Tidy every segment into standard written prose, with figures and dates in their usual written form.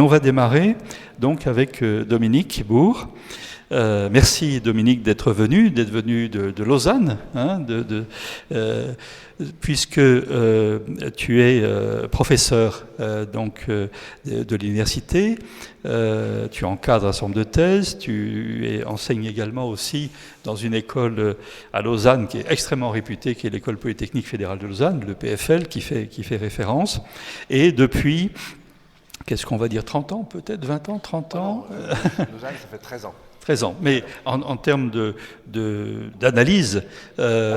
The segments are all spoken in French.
on va démarrer donc avec Dominique Bourg. Merci Dominique d'être venu de Lausanne, hein, puisque tu es professeur de l'université, tu encadres un certain nombre de thèses, enseignes également aussi dans une école à Lausanne qui est extrêmement réputée, qui est l'école polytechnique fédérale de Lausanne, le PFL, qui fait référence, et depuis... Qu'est-ce qu'on va dire, 30 ans peut-être, 20 ans, 30 ans Lausanne, ça fait 13 ans. 13 ans, mais en termes d'analyse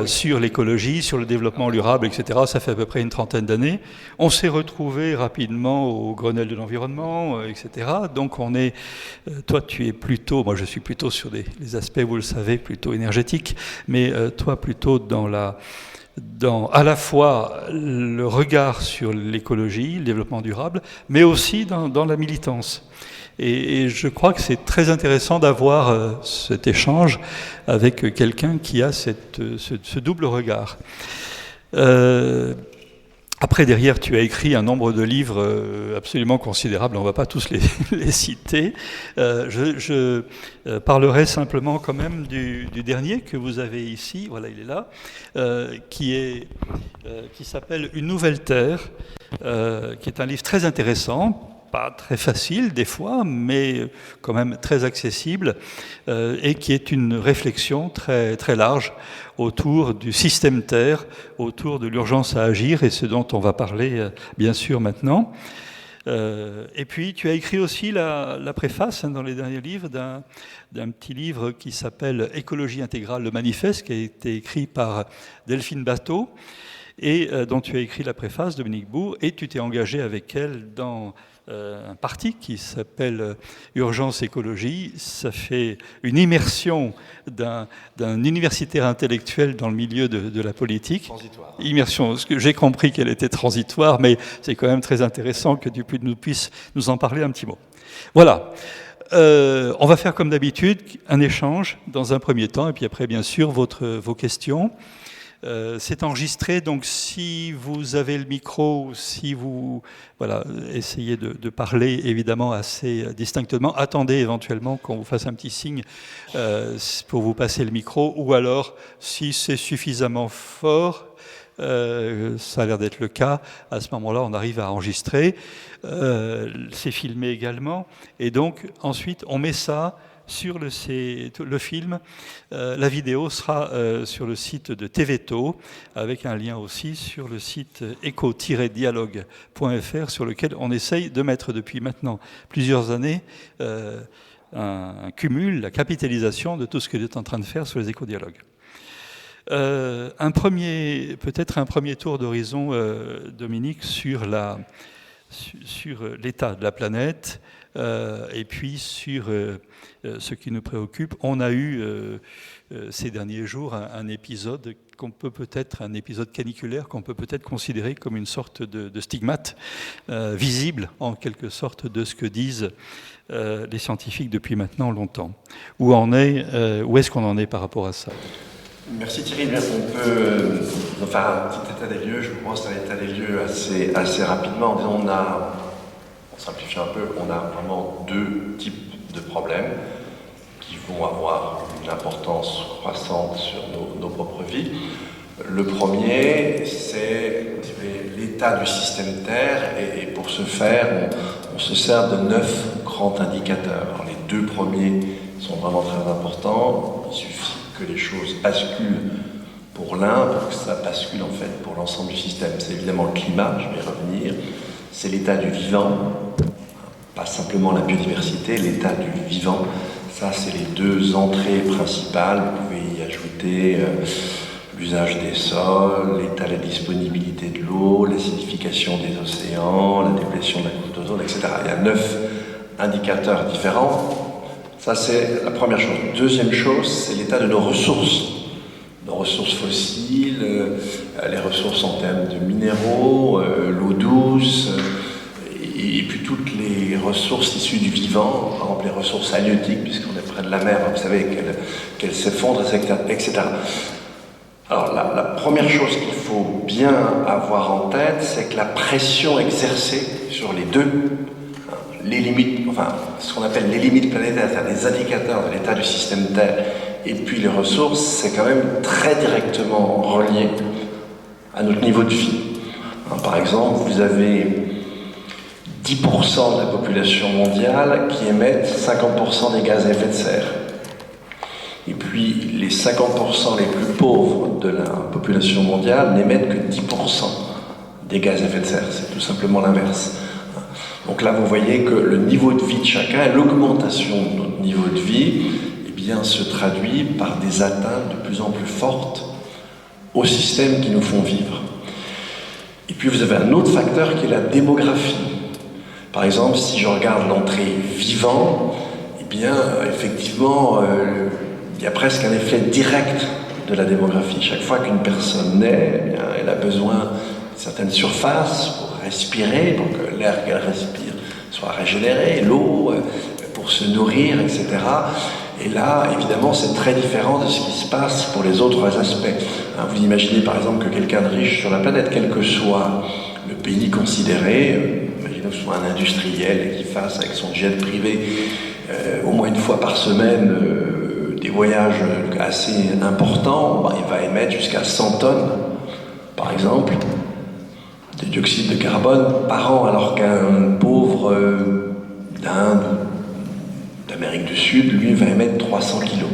sur l'écologie, sur le développement durable, etc., ça fait à peu près une trentaine d'années. On s'est retrouvés rapidement au Grenelle de l'environnement, etc. Donc on est, toi tu es plutôt, moi je suis plutôt sur les aspects, vous le savez, plutôt énergétiques, mais toi plutôt dans à la fois le regard sur l'écologie, le développement durable, mais aussi dans la militance. Et je crois que c'est très intéressant d'avoir cet échange avec quelqu'un qui a ce double regard. Après, derrière, tu as écrit un nombre de livres absolument considérables, on ne va pas tous les citer. Je parlerai simplement quand même du dernier que vous avez ici, voilà, il est là, qui s'appelle « Une nouvelle terre », qui est un livre très intéressant, pas très facile des fois, mais quand même très accessible, et qui est une réflexion très, très large autour du système Terre, autour de l'urgence à agir, et ce dont on va parler bien sûr maintenant. Et puis tu as écrit aussi la préface dans les derniers livres d'un petit livre qui s'appelle « Écologie intégrale, le manifeste », qui a été écrit par Delphine Batteau, et dont tu as écrit la préface, Dominique Bourg, et tu t'es engagé avec elle dans un parti qui s'appelle Urgence Écologie. Ça fait une immersion d'un universitaire intellectuel dans le milieu de la politique. Transitoire. Immersion, j'ai compris qu'elle était transitoire, mais c'est quand même très intéressant que tu puisses nous en parler un petit mot. Voilà. On va faire comme d'habitude un échange dans un premier temps, et puis après, bien sûr, vos questions. C'est enregistré, donc si vous avez le micro, si vous essayez de parler évidemment assez distinctement, attendez éventuellement qu'on vous fasse un petit signe pour vous passer le micro, ou alors si c'est suffisamment fort, ça a l'air d'être le cas, à ce moment-là on arrive à enregistrer, c'est filmé également, et donc ensuite on met ça sur le film. La vidéo sera sur le site de TVTO, avec un lien aussi sur le site éco-dialogue.fr, sur lequel on essaye de mettre depuis maintenant plusieurs années un cumul, la capitalisation de tout ce que est en train de faire sur les éco-dialogues. Peut-être un premier tour d'horizon, Dominique, sur l'état de la planète, et puis sur ce qui nous préoccupe. On a eu ces derniers jours un épisode un épisode caniculaire qu'on peut peut-être considérer comme une sorte de stigmate visible en quelque sorte de ce que disent les scientifiques depuis maintenant longtemps. Où est-ce qu'on en est par rapport à ça ? Merci Thierry. On peut faire un petit état des lieux. Je pense à l'état des lieux assez rapidement. On simplifie un peu, on a vraiment deux types de problèmes qui vont avoir une importance croissante sur nos propres vies. Le premier, c'est l'état du système Terre, et pour ce faire, on se sert de 9 grands indicateurs. Alors, les deux premiers sont vraiment très importants. Il suffit que les choses basculent pour l'un, pour que ça bascule en fait pour l'ensemble du système. C'est évidemment le climat, je vais y revenir. C'est l'état du vivant, pas simplement la biodiversité, l'état du vivant. Ça, c'est les deux entrées principales. Vous pouvez y ajouter l'usage des sols, l'état de la disponibilité de l'eau, l'acidification des océans, la déplétion de la couche d'ozone, etc. Il y a 9 indicateurs différents. Ça, c'est la première chose. Deuxième chose, c'est l'état de nos ressources fossiles, les ressources en termes de minéraux, l'eau douce, et puis toutes les ressources issues du vivant, par exemple les ressources halieutiques, puisqu'on est près de la mer, vous savez qu'elles s'effondrent, etc. Alors, la première chose qu'il faut bien avoir en tête, c'est que la pression exercée sur les deux, les limites, enfin, ce qu'on appelle les limites planétaires, c'est-à-dire les indicateurs de l'état du système Terre, et puis les ressources, c'est quand même très directement relié à notre niveau de vie. Par exemple, vous avez 10% de la population mondiale qui émettent 50% des gaz à effet de serre. Et puis, les 50% les plus pauvres de la population mondiale n'émettent que 10% des gaz à effet de serre. C'est tout simplement l'inverse. Donc là, vous voyez que le niveau de vie de chacun et l'augmentation de notre niveau de vie, eh bien, se traduit par des atteintes de plus en plus fortes aux systèmes qui nous font vivre. Et puis, vous avez un autre facteur qui est la démographie. Par exemple, si je regarde l'entrée vivant, eh bien, effectivement, il y a presque un effet direct de la démographie. Chaque fois qu'une personne naît, eh bien, elle a besoin de certaines surfaces pour respirer, pour que l'air qu'elle respire soit régénéré, l'eau, pour se nourrir, etc. Et là, évidemment, c'est très différent de ce qui se passe pour les autres aspects. Vous imaginez par exemple que quelqu'un de riche sur la planète, quel que soit le pays considéré, imaginez que ce soit un industriel qui fasse avec son jet privé au moins une fois par semaine des voyages assez importants, il va émettre jusqu'à 100 tonnes, par exemple, de dioxyde de carbone par an, alors qu'un pauvre d'Inde, d'Amérique du Sud, lui, va émettre 300 kilos.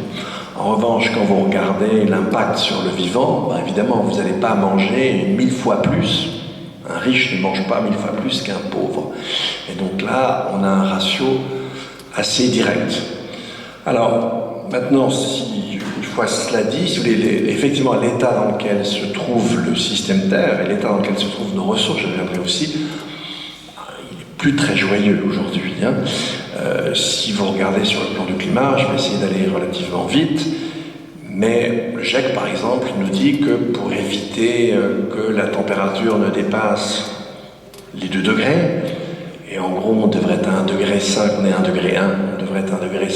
En revanche, quand vous regardez l'impact sur le vivant, évidemment, vous n'allez pas manger 1000 fois plus. Un riche ne mange pas 1000 fois plus qu'un pauvre. Et donc là, on a un ratio assez direct. Alors, maintenant, une fois cela dit, si vous voulez, effectivement, l'état dans lequel se trouve le système Terre et l'état dans lequel se trouvent nos ressources, je reviendrai aussi, il n'est plus très joyeux aujourd'hui. Si vous regardez sur le plan du climat, je vais essayer d'aller relativement vite, mais le GIEC, par exemple, nous dit que pour éviter que la température ne dépasse les 2 degrés, et en gros, on devrait être à 1,5 degré, on est à 1,1 degré, on devrait être à 1,5 degré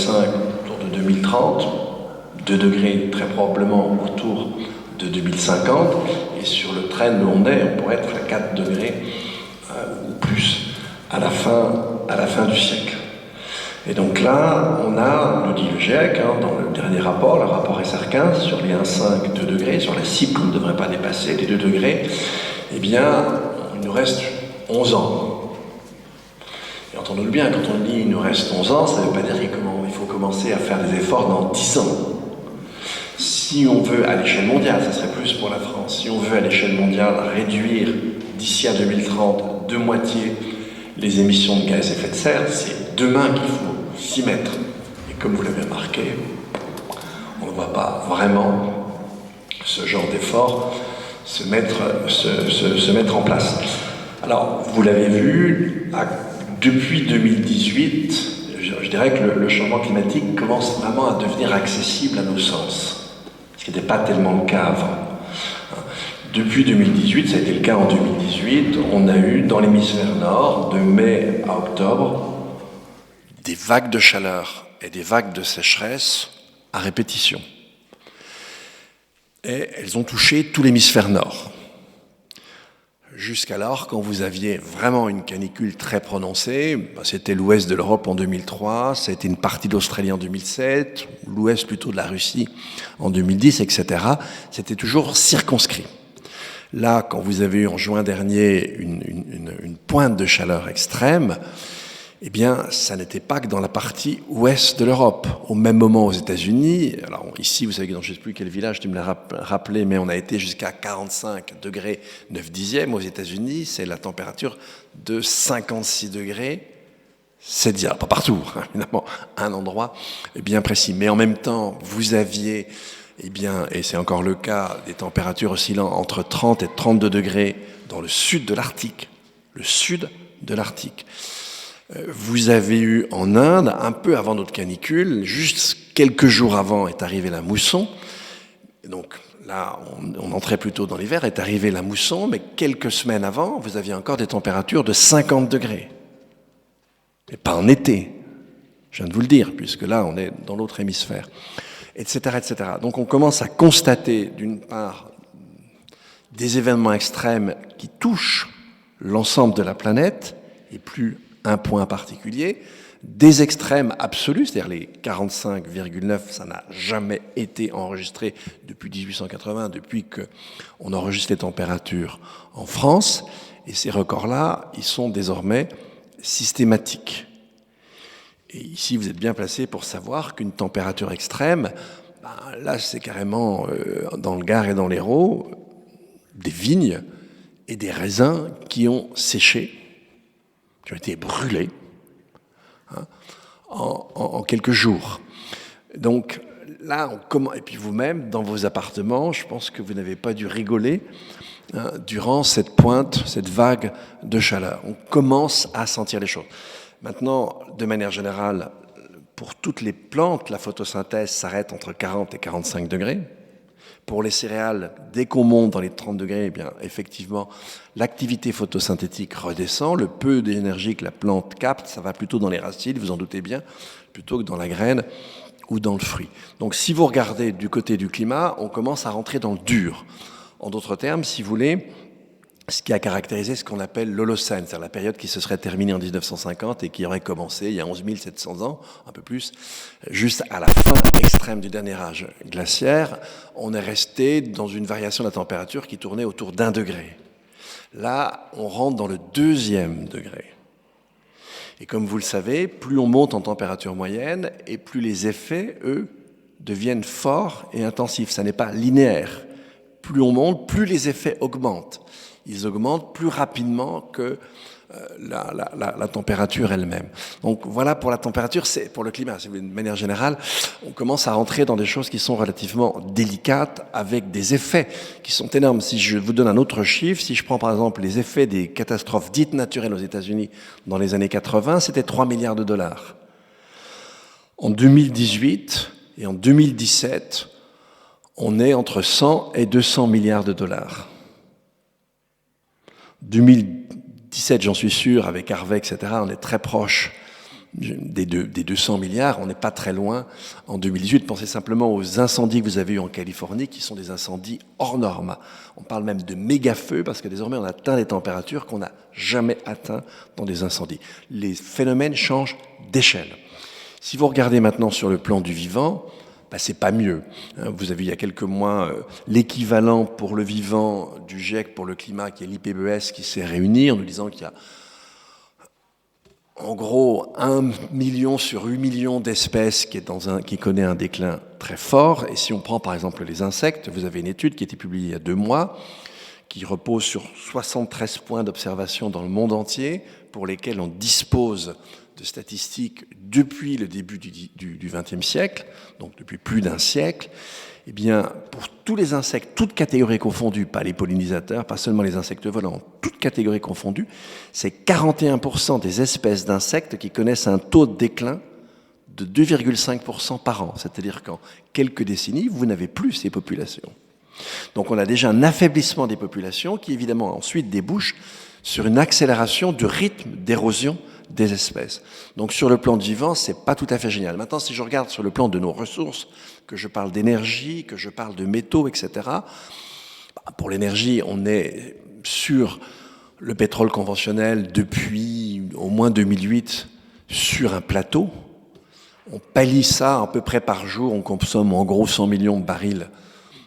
autour de 2030, 2 degrés très probablement autour de 2050, et sur le trend où on est, on pourrait être à 4 degrés ou plus à la fin du siècle. Et donc là, on a, nous dit le GIEC, dans le dernier rapport, le rapport SR15, sur les 1,5, 2 degrés, sur la cible qu'on ne devrait pas dépasser, les 2 degrés, eh bien, il nous reste 11 ans. Et entendons-le bien, quand on dit il nous reste 11 ans, ça ne veut pas dire qu'il faut commencer à faire des efforts dans 10 ans. Si on veut, à l'échelle mondiale, ça serait plus pour la France, si on veut à l'échelle mondiale réduire d'ici à 2030 de moitié les émissions de gaz à effet de serre, c'est demain qu'il faut s'y mettre. Et comme vous l'avez remarqué, on ne voit pas vraiment ce genre d'effort se mettre en place. Alors, vous l'avez vu, depuis 2018, je dirais que le changement climatique commence vraiment à devenir accessible à nos sens, ce qui n'était pas tellement le cas avant. Depuis 2018, ça a été le cas en 2018, on a eu dans l'hémisphère nord, de mai à octobre, des vagues de chaleur et des vagues de sécheresse à répétition. Et elles ont touché tout l'hémisphère nord. Jusqu'alors, quand vous aviez vraiment une canicule très prononcée, c'était l'ouest de l'Europe en 2003, c'était une partie d'Australie en 2007, l'ouest plutôt de la Russie en 2010, etc. C'était toujours circonscrit. Là, quand vous avez eu en juin dernier une pointe de chaleur extrême, eh bien, ça n'était pas que dans la partie ouest de l'Europe. Au même moment aux États-Unis, alors ici, vous savez que dans je ne sais plus quel village, tu me l'as rappelé, mais on a été jusqu'à 45 degrés 9 dixièmes. Aux États-Unis, c'est la température de 56 degrés 7 dixièmes. Pas partout, évidemment, un endroit bien précis. Mais en même temps, vous aviez, eh bien, et c'est encore le cas, des températures oscillant entre 30 et 32 degrés dans le sud de l'Arctique. Le sud de l'Arctique. Vous avez eu en Inde, un peu avant notre canicule, juste quelques jours avant est arrivé la mousson. Donc là, on entrait plutôt dans l'hiver, est arrivé la mousson, mais quelques semaines avant, vous aviez encore des températures de 50 degrés. Et pas en été, je viens de vous le dire, puisque là, on est dans l'autre hémisphère, etc., etc. Donc on commence à constater, d'une part, des événements extrêmes qui touchent l'ensemble de la planète, et plus un point particulier, des extrêmes absolus, c'est-à-dire les 45,9, ça n'a jamais été enregistré depuis 1880, depuis qu'on enregistre les températures en France, et ces records-là, ils sont désormais systématiques. Et ici, vous êtes bien placé pour savoir qu'une température extrême, là, c'est carrément dans le Gard et dans l'Hérault, des vignes et des raisins qui ont séché, qui ont été brûlés en quelques jours. Donc là, et puis vous-même, dans vos appartements, je pense que vous n'avez pas dû rigoler durant cette pointe, cette vague de chaleur. On commence à sentir les choses. Maintenant, de manière générale, pour toutes les plantes, la photosynthèse s'arrête entre 40 et 45 degrés. Pour les céréales, dès qu'on monte dans les 30 degrés, eh bien, effectivement, l'activité photosynthétique redescend. Le peu d'énergie que la plante capte, ça va plutôt dans les racines, vous en doutez bien, plutôt que dans la graine ou dans le fruit. Donc, si vous regardez du côté du climat, on commence à rentrer dans le dur. En d'autres termes, si vous voulez, ce qui a caractérisé ce qu'on appelle l'Holocène, c'est-à-dire la période qui se serait terminée en 1950 et qui aurait commencé il y a 11 700 ans, un peu plus, juste à la fin extrême du dernier âge glaciaire, on est resté dans une variation de la température qui tournait autour d'1 degré. Là, on rentre dans le 2e degré. Et comme vous le savez, plus on monte en température moyenne et plus les effets, eux, deviennent forts et intensifs. Ça n'est pas linéaire. Plus on monte, plus les effets augmentent. Ils augmentent plus rapidement que la température elle-même. Donc voilà pour la température, c'est pour le climat. De manière générale, on commence à rentrer dans des choses qui sont relativement délicates avec des effets qui sont énormes. Si je vous donne un autre chiffre, si je prends par exemple les effets des catastrophes dites naturelles aux États-Unis dans les années 80, c'était 3 milliards de dollars. En 2018 et en 2017, on est entre 100 et 200 milliards de dollars. 2017, j'en suis sûr, avec Harvey, etc., on est très proche des 200 milliards, on n'est pas très loin en 2018. Pensez simplement aux incendies que vous avez eus en Californie, qui sont des incendies hors normes. On parle même de méga-feux, parce que désormais on atteint des températures qu'on n'a jamais atteintes dans des incendies. Les phénomènes changent d'échelle. Si vous regardez maintenant sur le plan du vivant, c'est pas mieux. Vous avez eu il y a quelques mois l'équivalent pour le vivant du GIEC pour le climat, qui est l'IPBES, qui s'est réuni en nous disant qu'il y a en gros 1 million sur 8 millions d'espèces qui connaît un déclin très fort. Et si on prend par exemple les insectes, vous avez une étude qui a été publiée il y a 2 mois, qui repose sur 73 points d'observation dans le monde entier, pour lesquels on dispose de statistiques depuis le début du XXe siècle, donc depuis plus d'1 siècle. Eh bien, pour tous les insectes, toutes catégories confondues, pas les pollinisateurs, pas seulement les insectes volants, toutes catégories confondues, c'est 41% des espèces d'insectes qui connaissent un taux de déclin de 2,5% par an. C'est-à-dire qu'en quelques décennies, vous n'avez plus ces populations. Donc on a déjà un affaiblissement des populations qui évidemment ensuite débouche sur une accélération du rythme d'érosion des espèces. Donc sur le plan du vivant, c'est pas tout à fait génial. Maintenant, si je regarde sur le plan de nos ressources, que je parle d'énergie, que je parle de métaux, etc., pour l'énergie, on est sur le pétrole conventionnel depuis au moins 2008 sur un plateau. On pallie ça à peu près par jour, on consomme en gros 100 millions de barils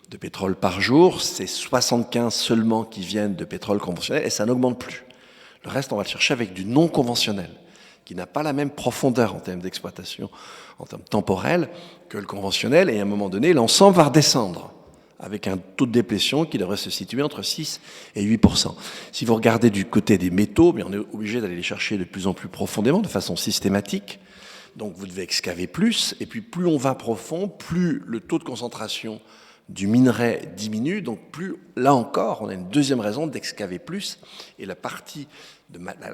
de pétrole par jour, c'est 75 seulement qui viennent de pétrole conventionnel et ça n'augmente plus. Le reste, on va le chercher avec du non conventionnel, qui n'a pas la même profondeur en termes d'exploitation, en termes temporels, que le conventionnel. Et à un moment donné, l'ensemble va redescendre, avec un taux de déplétion qui devrait se situer entre 6 et 8%. Si vous regardez du côté des métaux, on est obligé d'aller les chercher de plus en plus profondément, de façon systématique. Donc vous devez excaver plus, et puis plus on va profond, plus le taux de concentration du minerai diminue, donc plus, là encore, on a une deuxième raison d'excaver plus, et la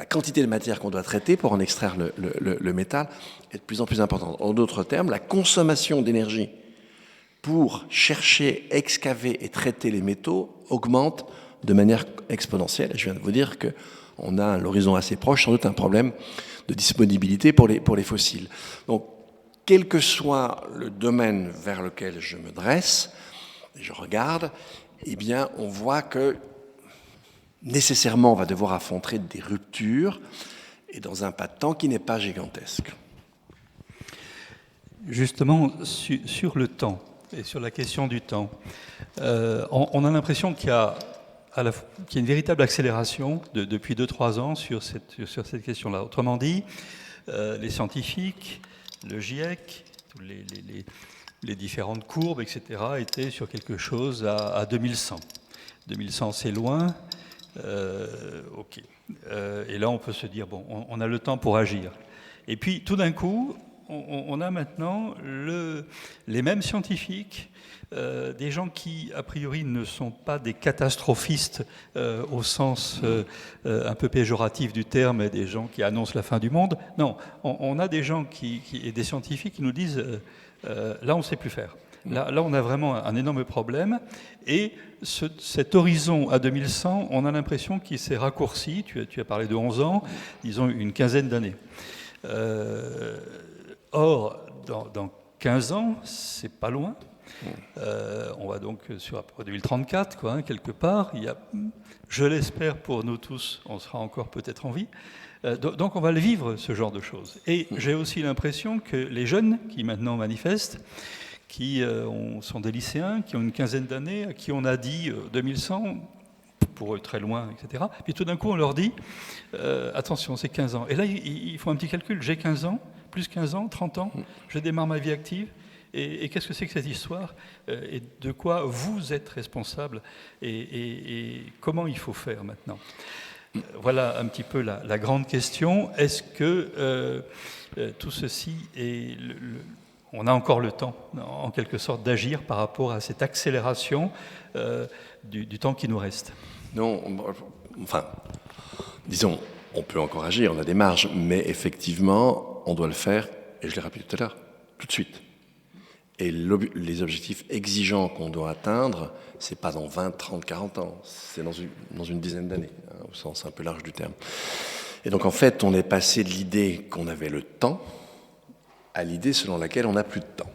quantité de matière qu'on doit traiter pour en extraire le métal est de plus en plus importante. En d'autres termes, la consommation d'énergie pour chercher, excaver et traiter les métaux augmente de manière exponentielle. Je viens de vous dire qu'on a à l'horizon assez proche, sans doute un problème de disponibilité pour les fossiles. Donc, quel que soit le domaine vers lequel je me dresse, je regarde, eh bien, on voit que nécessairement, on va devoir affronter des ruptures. et dans un pas de temps qui n'est pas gigantesque. Justement, sur le temps et sur la question du temps, on a l'impression qu'il y a une véritable accélération depuis 2-3 ans sur cette question-là. Autrement dit, les scientifiques, le GIEC, tous les différentes courbes, etc., étaient sur quelque chose à 2100. 2100, c'est loin. OK. Et là, on peut se dire, bon, on a le temps pour agir. Et puis, tout d'un coup, on a maintenant les mêmes scientifiques, des gens qui, a priori, ne sont pas des catastrophistes au sens un peu péjoratif du terme, des gens qui annoncent la fin du monde. Non, on a des gens et des scientifiques qui nous disent là, on ne sait plus faire. Là, on a vraiment un énorme problème. Et cet horizon à 2100, on a l'impression qu'il s'est raccourci. Tu as parlé de 11 ans, disons une quinzaine d'années. Or, dans 15 ans, c'est pas loin. On va donc sur 2034, quoi, quelque part. Je l'espère pour nous tous, on sera encore peut-être en vie. Donc on va le vivre, ce genre de choses. Et j'ai aussi l'impression que les jeunes qui maintenant manifestent, qui sont des lycéens, qui ont une quinzaine d'années, à qui on a dit 2100, pour eux très loin, etc. Puis tout d'un coup on leur dit, attention, c'est 15 ans. Et là, ils font un petit calcul, j'ai 15 ans, plus 15 ans, 30 ans, je démarre ma vie active. Et qu'est-ce que c'est que cette histoire et de quoi vous êtes responsable et comment il faut faire maintenant? Voilà un petit peu la grande question. Est-ce que tout ceci est... on a encore le temps, en quelque sorte, d'agir par rapport à cette accélération du temps qui nous reste? Non, enfin, disons, on peut encore agir, on a des marges, mais effectivement, on doit le faire, et je l'ai rappelé tout à l'heure, tout de suite. Et les objectifs exigeants qu'on doit atteindre, c'est pas dans 20, 30, 40 ans, c'est dans une dizaine d'années, hein, au sens un peu large du terme. Et donc en fait, on est passé de l'idée qu'on avait le temps à l'idée selon laquelle on n'a plus de temps.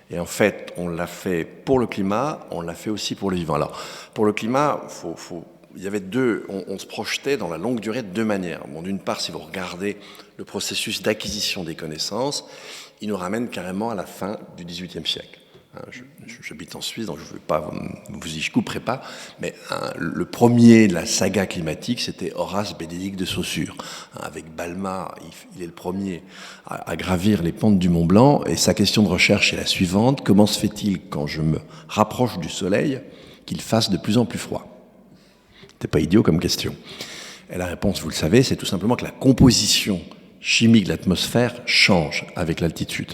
Et en fait, on l'a fait pour le climat, on l'a fait aussi pour le vivant. Alors, pour le climat, il y avait on se projetait dans la longue durée de deux manières. Bon, d'une part, si vous regardez le processus d'acquisition des connaissances, il nous ramène carrément à la fin du XVIIIe siècle. J'habite en Suisse, donc je couperai pas, mais le premier de la saga climatique, c'était Horace Bénédicte de Saussure. Avec Balma, il est le premier à gravir les pentes du Mont Blanc, et sa question de recherche est la suivante: comment se fait-il, quand je me rapproche du Soleil, qu'il fasse de plus en plus froid? C'est pas idiot comme question. Et la réponse, vous le savez, c'est tout simplement que la composition chimique de l'atmosphère change avec l'altitude.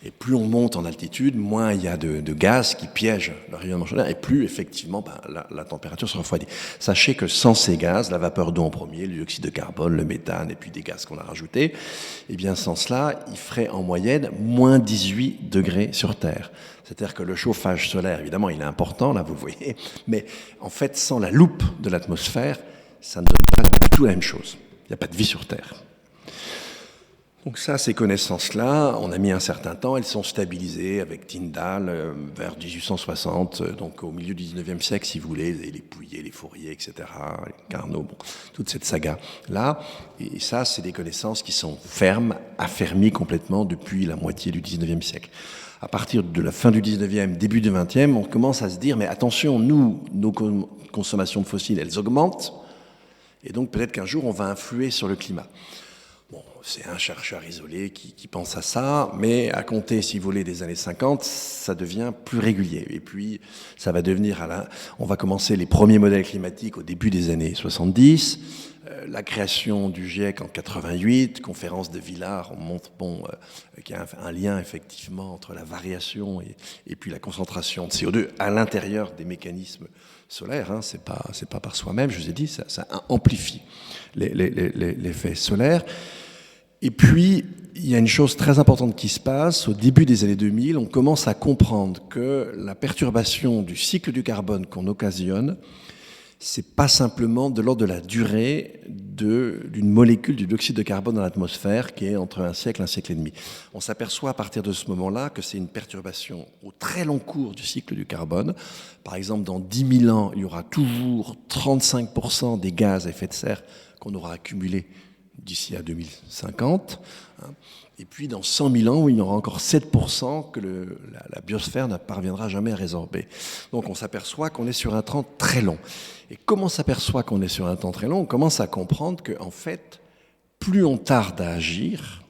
Et plus on monte en altitude, moins il y a de gaz qui piègent le rayonnement solaire, et plus effectivement la température se refroidit. Sachez que sans ces gaz, la vapeur d'eau en premier, le dioxyde de carbone, le méthane, et puis des gaz qu'on a rajoutés, eh bien sans cela, il ferait en moyenne moins 18 degrés sur Terre. C'est-à-dire que le chauffage solaire, évidemment, il est important, là vous le voyez, mais en fait, sans la loupe de l'atmosphère, ça ne donne pas du tout la même chose. Il n'y a pas de vie sur Terre. Donc ça, ces connaissances-là, on a mis un certain temps, elles sont stabilisées avec Tyndall vers 1860, donc au milieu du 19e siècle, si vous voulez, les Pouillet, les Fourier, etc., les Carnot, bon, toute cette saga-là. Et ça, c'est des connaissances qui sont fermes, affermies complètement depuis la moitié du 19e siècle. À partir de la fin du 19e, début du 20e, on commence à se dire, mais attention, nous, nos consommations de fossiles, elles augmentent, et donc peut-être qu'un jour, on va influer sur le climat. Bon, c'est un chercheur isolé qui pense à ça, mais à compter, si vous voulez, des années 50, ça devient plus régulier. Et puis, ça va devenir, on va commencer les premiers modèles climatiques au début des années 70, la création du GIEC en 88, conférence de Villars, on montre qu'il y a un lien effectivement entre la variation et puis la concentration de CO2 à l'intérieur des mécanismes solaires. Hein, c'est pas par soi-même, je vous ai dit, ça amplifie l'effet solaire. Et puis, il y a une chose très importante qui se passe. Au début des années 2000, on commence à comprendre que la perturbation du cycle du carbone qu'on occasionne, c'est pas simplement de l'ordre de la durée d'une molécule du dioxyde de carbone dans l'atmosphère qui est entre un siècle et demi. On s'aperçoit à partir de ce moment-là que c'est une perturbation au très long cours du cycle du carbone. Par exemple, dans 10 000 ans, il y aura toujours 35% des gaz à effet de serre qu'on aura accumulés d'ici à 2050. Et puis dans 100 000 ans, il y aura encore 7% que la biosphère ne parviendra jamais à résorber. Donc on s'aperçoit qu'on est sur un temps très long. Et comme on s'aperçoit qu'on est sur un temps très long, on commence à comprendre qu'en fait, plus on tarde à agir,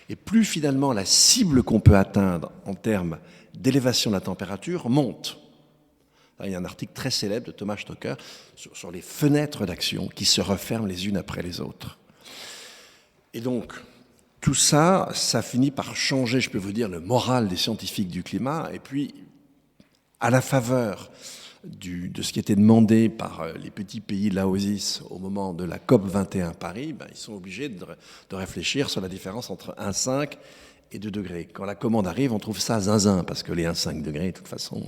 et plus finalement la cible qu'on peut atteindre en termes d'élévation de la température monte. Il y a un article très célèbre de Thomas Stocker sur les fenêtres d'action qui se referment les unes après les autres. Et donc, tout ça, ça finit par changer, je peux vous dire, le moral des scientifiques du climat. Et puis, à la faveur de ce qui était demandé par les petits pays de la OSIS au moment de la COP 21 Paris, ils sont obligés de réfléchir sur la différence entre 1,5 et 2 degrés. Quand la commande arrive, on trouve ça zinzin, parce que les 1,5 degrés, de toute façon,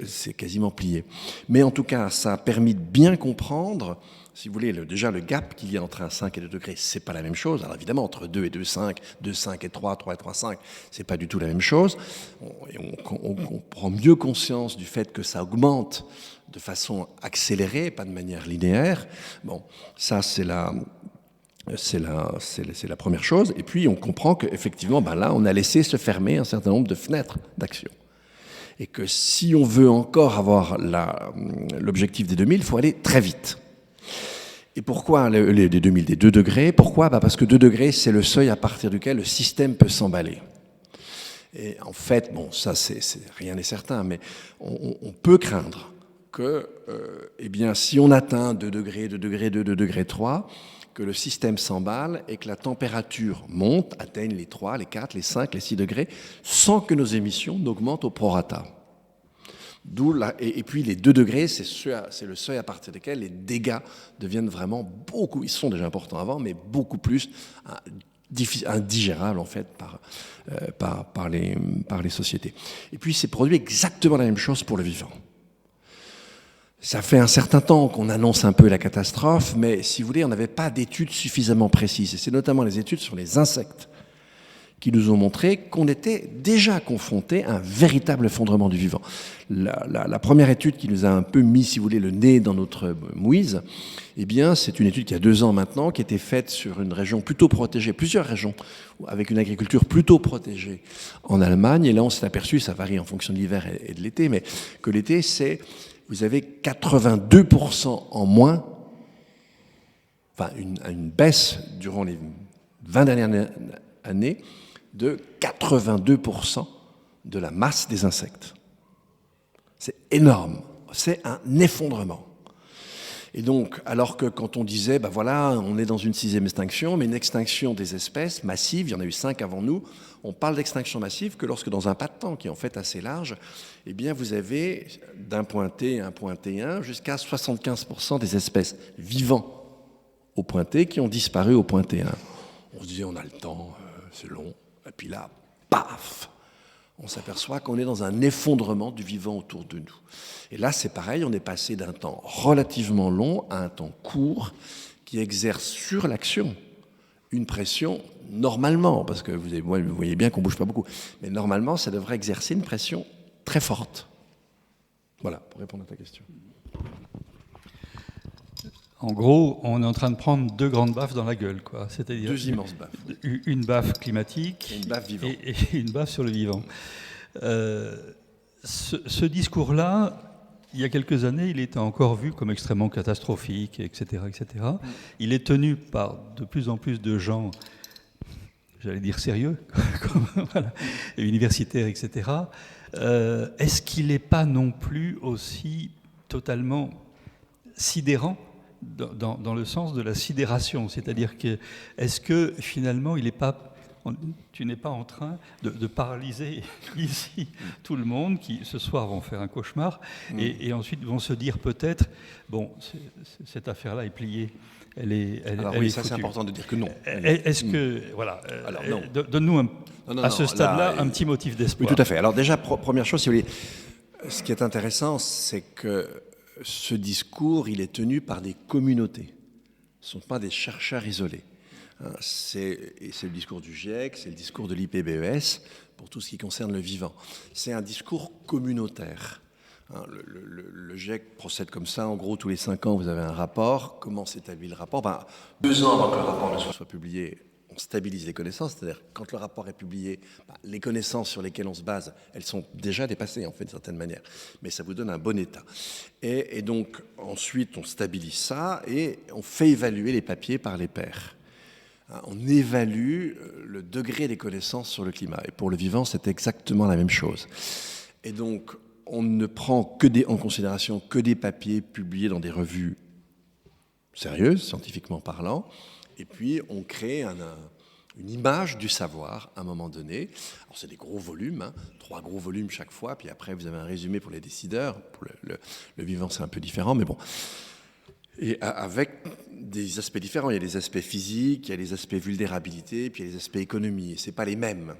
c'est quasiment plié. Mais en tout cas, ça a permis de bien comprendre, si vous voulez, déjà le gap qu'il y a entre 1,5 et 2 degrés, c'est pas la même chose. Alors évidemment, entre 2 et 2,5, 2,5 et 3, 3 et 3,5, c'est pas du tout la même chose. On prend mieux conscience du fait que ça augmente de façon accélérée, pas de manière linéaire. Bon, ça c'est la première chose. Et puis on comprend qu'effectivement, là, on a laissé se fermer un certain nombre de fenêtres d'action. Et que si on veut encore avoir l'objectif des 2000, il faut aller très vite. Et pourquoi les 2000, des 2 degrés? Pourquoi? Parce que 2 degrés, c'est le seuil à partir duquel le système peut s'emballer. Et en fait, bon, ça, rien n'est certain, mais on peut craindre que, si on atteint 2 degrés, 2 degrés 2, 2 degrés 3, que le système s'emballe et que la température monte, atteigne les 3, les 4, les 5, les 6 degrés, sans que nos émissions n'augmentent au prorata. Et puis les 2 degrés, c'est le seuil à partir duquel les dégâts deviennent vraiment beaucoup, ils sont déjà importants avant, mais beaucoup plus indigérables en fait par les sociétés. Et puis c'est produit exactement la même chose pour le vivant. Ça fait un certain temps qu'on annonce un peu la catastrophe, mais si vous voulez, on n'avait pas d'études suffisamment précises. Et c'est notamment les études sur les insectes qui nous ont montré qu'on était déjà confronté à un véritable effondrement du vivant. La première étude qui nous a un peu mis, si vous voulez, le nez dans notre mouise, c'est une étude qui a 2 ans maintenant, qui était faite sur une région plutôt protégée, plusieurs régions, avec une agriculture plutôt protégée en Allemagne. Et là, on s'est aperçu, ça varie en fonction de l'hiver et de l'été, mais que l'été, vous avez 82% en moins, une baisse durant les 20 dernières années de 82% de la masse des insectes. C'est énorme, c'est un effondrement. Et donc, alors que quand on disait, on est dans une 6e extinction, mais une extinction des espèces massive, il y en a eu 5 avant nous, on parle d'extinction massive que lorsque dans un pas de temps qui est en fait assez large, vous avez d'un point T à un point T1 jusqu'à 75% des espèces vivant au point T qui ont disparu au point T1. On se disait, on a le temps, c'est long, et puis là, paf, on s'aperçoit qu'on est dans un effondrement du vivant autour de nous. Et là, c'est pareil, on est passé d'un temps relativement long à un temps court qui exerce sur l'action une pression, normalement, parce que vous voyez bien qu'on ne bouge pas beaucoup, mais normalement, ça devrait exercer une pression très forte. Voilà, pour répondre à ta question. En gros, on est en train de prendre 2 grandes baffes dans la gueule, quoi. C'est-à-dire 2 immenses baffes. Une baffe climatique et une baffe vivante. Et une baffe sur le vivant. Ce discours-là, il y a quelques années, il était encore vu comme extrêmement catastrophique, etc., etc. Il est tenu par de plus en plus de gens, j'allais dire sérieux, voilà, universitaires, etc. Est-ce qu'il n'est pas non plus aussi totalement sidérant dans le sens de la sidération? C'est-à-dire que, est-ce que finalement, tu n'es pas en train de paralyser ici tout le monde qui, ce soir, vont faire un cauchemar et ensuite vont se dire peut-être, bon, cette affaire-là est pliée. Alors oui, ça c'est important de dire que non. Est-ce que, voilà, donne-nous à ce stade-là un petit motif d'espoir. Oui, tout à fait. Alors déjà, première chose, si vous voulez, ce qui est intéressant, c'est que ce discours, il est tenu par des communautés. Ce ne sont pas des chercheurs isolés. C'est le discours du GIEC, c'est le discours de l'IPBES pour tout ce qui concerne le vivant. C'est un discours communautaire. Le GIEC procède comme ça. En gros, tous les 5 ans, vous avez un rapport. Comment s'établit le rapport? 2 ans avant que le rapport ne soit publié, on stabilise les connaissances. C'est-à-dire, quand le rapport est publié, les connaissances sur lesquelles on se base, elles sont déjà dépassées, en fait, d'une certaine manière. Mais ça vous donne un bon état. Et donc, ensuite, on stabilise ça et on fait évaluer les papiers par les pairs. On évalue le degré des connaissances sur le climat. Et pour le vivant, c'est exactement la même chose. Et donc, on ne prend en considération que des papiers publiés dans des revues sérieuses, scientifiquement parlant, et puis on crée une image du savoir à un moment donné. Alors c'est des gros volumes, 3 gros volumes chaque fois, puis après vous avez un résumé pour les décideurs. Pour le vivant, c'est un peu différent, mais bon. Et avec des aspects différents. Il y a des aspects physiques, il y a les aspects vulnérabilité, puis il y a les aspects économie. Et c'est pas les mêmes.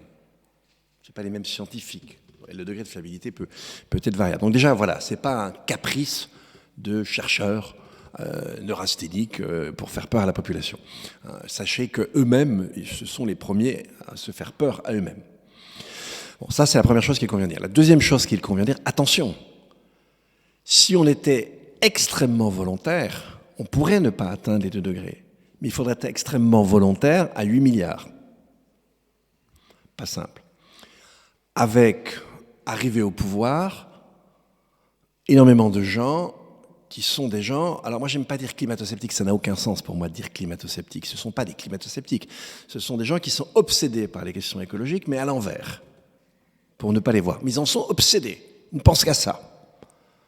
C'est pas les mêmes scientifiques. Et le degré de fiabilité peut être variable. Donc déjà, voilà, c'est pas un caprice de chercheurs neurasthéniques pour faire peur à la population. Sachez qu'eux-mêmes, ce sont les premiers à se faire peur à eux-mêmes. Bon, ça, c'est la première chose qu'il convient de dire. La deuxième chose qu'il convient de dire, attention, si on était extrêmement volontaire, on pourrait ne pas atteindre les 2 degrés. Mais il faudrait être extrêmement volontaire à 8 milliards. Pas simple. Avec, arrivé au pouvoir, énormément de gens qui sont des gens... Alors moi, j'aime pas dire climato-sceptiques, ça n'a aucun sens pour moi de dire climato-sceptiques. Ce ne sont pas des climato-sceptiques. Ce sont des gens qui sont obsédés par les questions écologiques, mais à l'envers, pour ne pas les voir. Mais ils en sont obsédés. Ils ne pensent qu'à ça.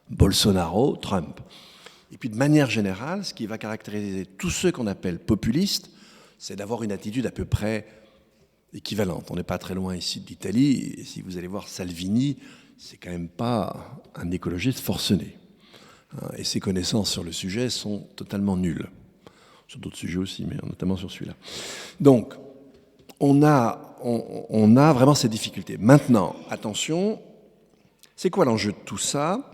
Bolsonaro, Trump. Et puis de manière générale, ce qui va caractériser tous ceux qu'on appelle populistes, c'est d'avoir une attitude à peu près équivalente. On n'est pas très loin ici de l'Italie, et si vous allez voir Salvini, c'est quand même pas un écologiste forcené. Et ses connaissances sur le sujet sont totalement nulles. Sur d'autres sujets aussi, mais notamment sur celui-là. Donc, on a vraiment ces difficultés. Maintenant, attention, c'est quoi l'enjeu de tout ça?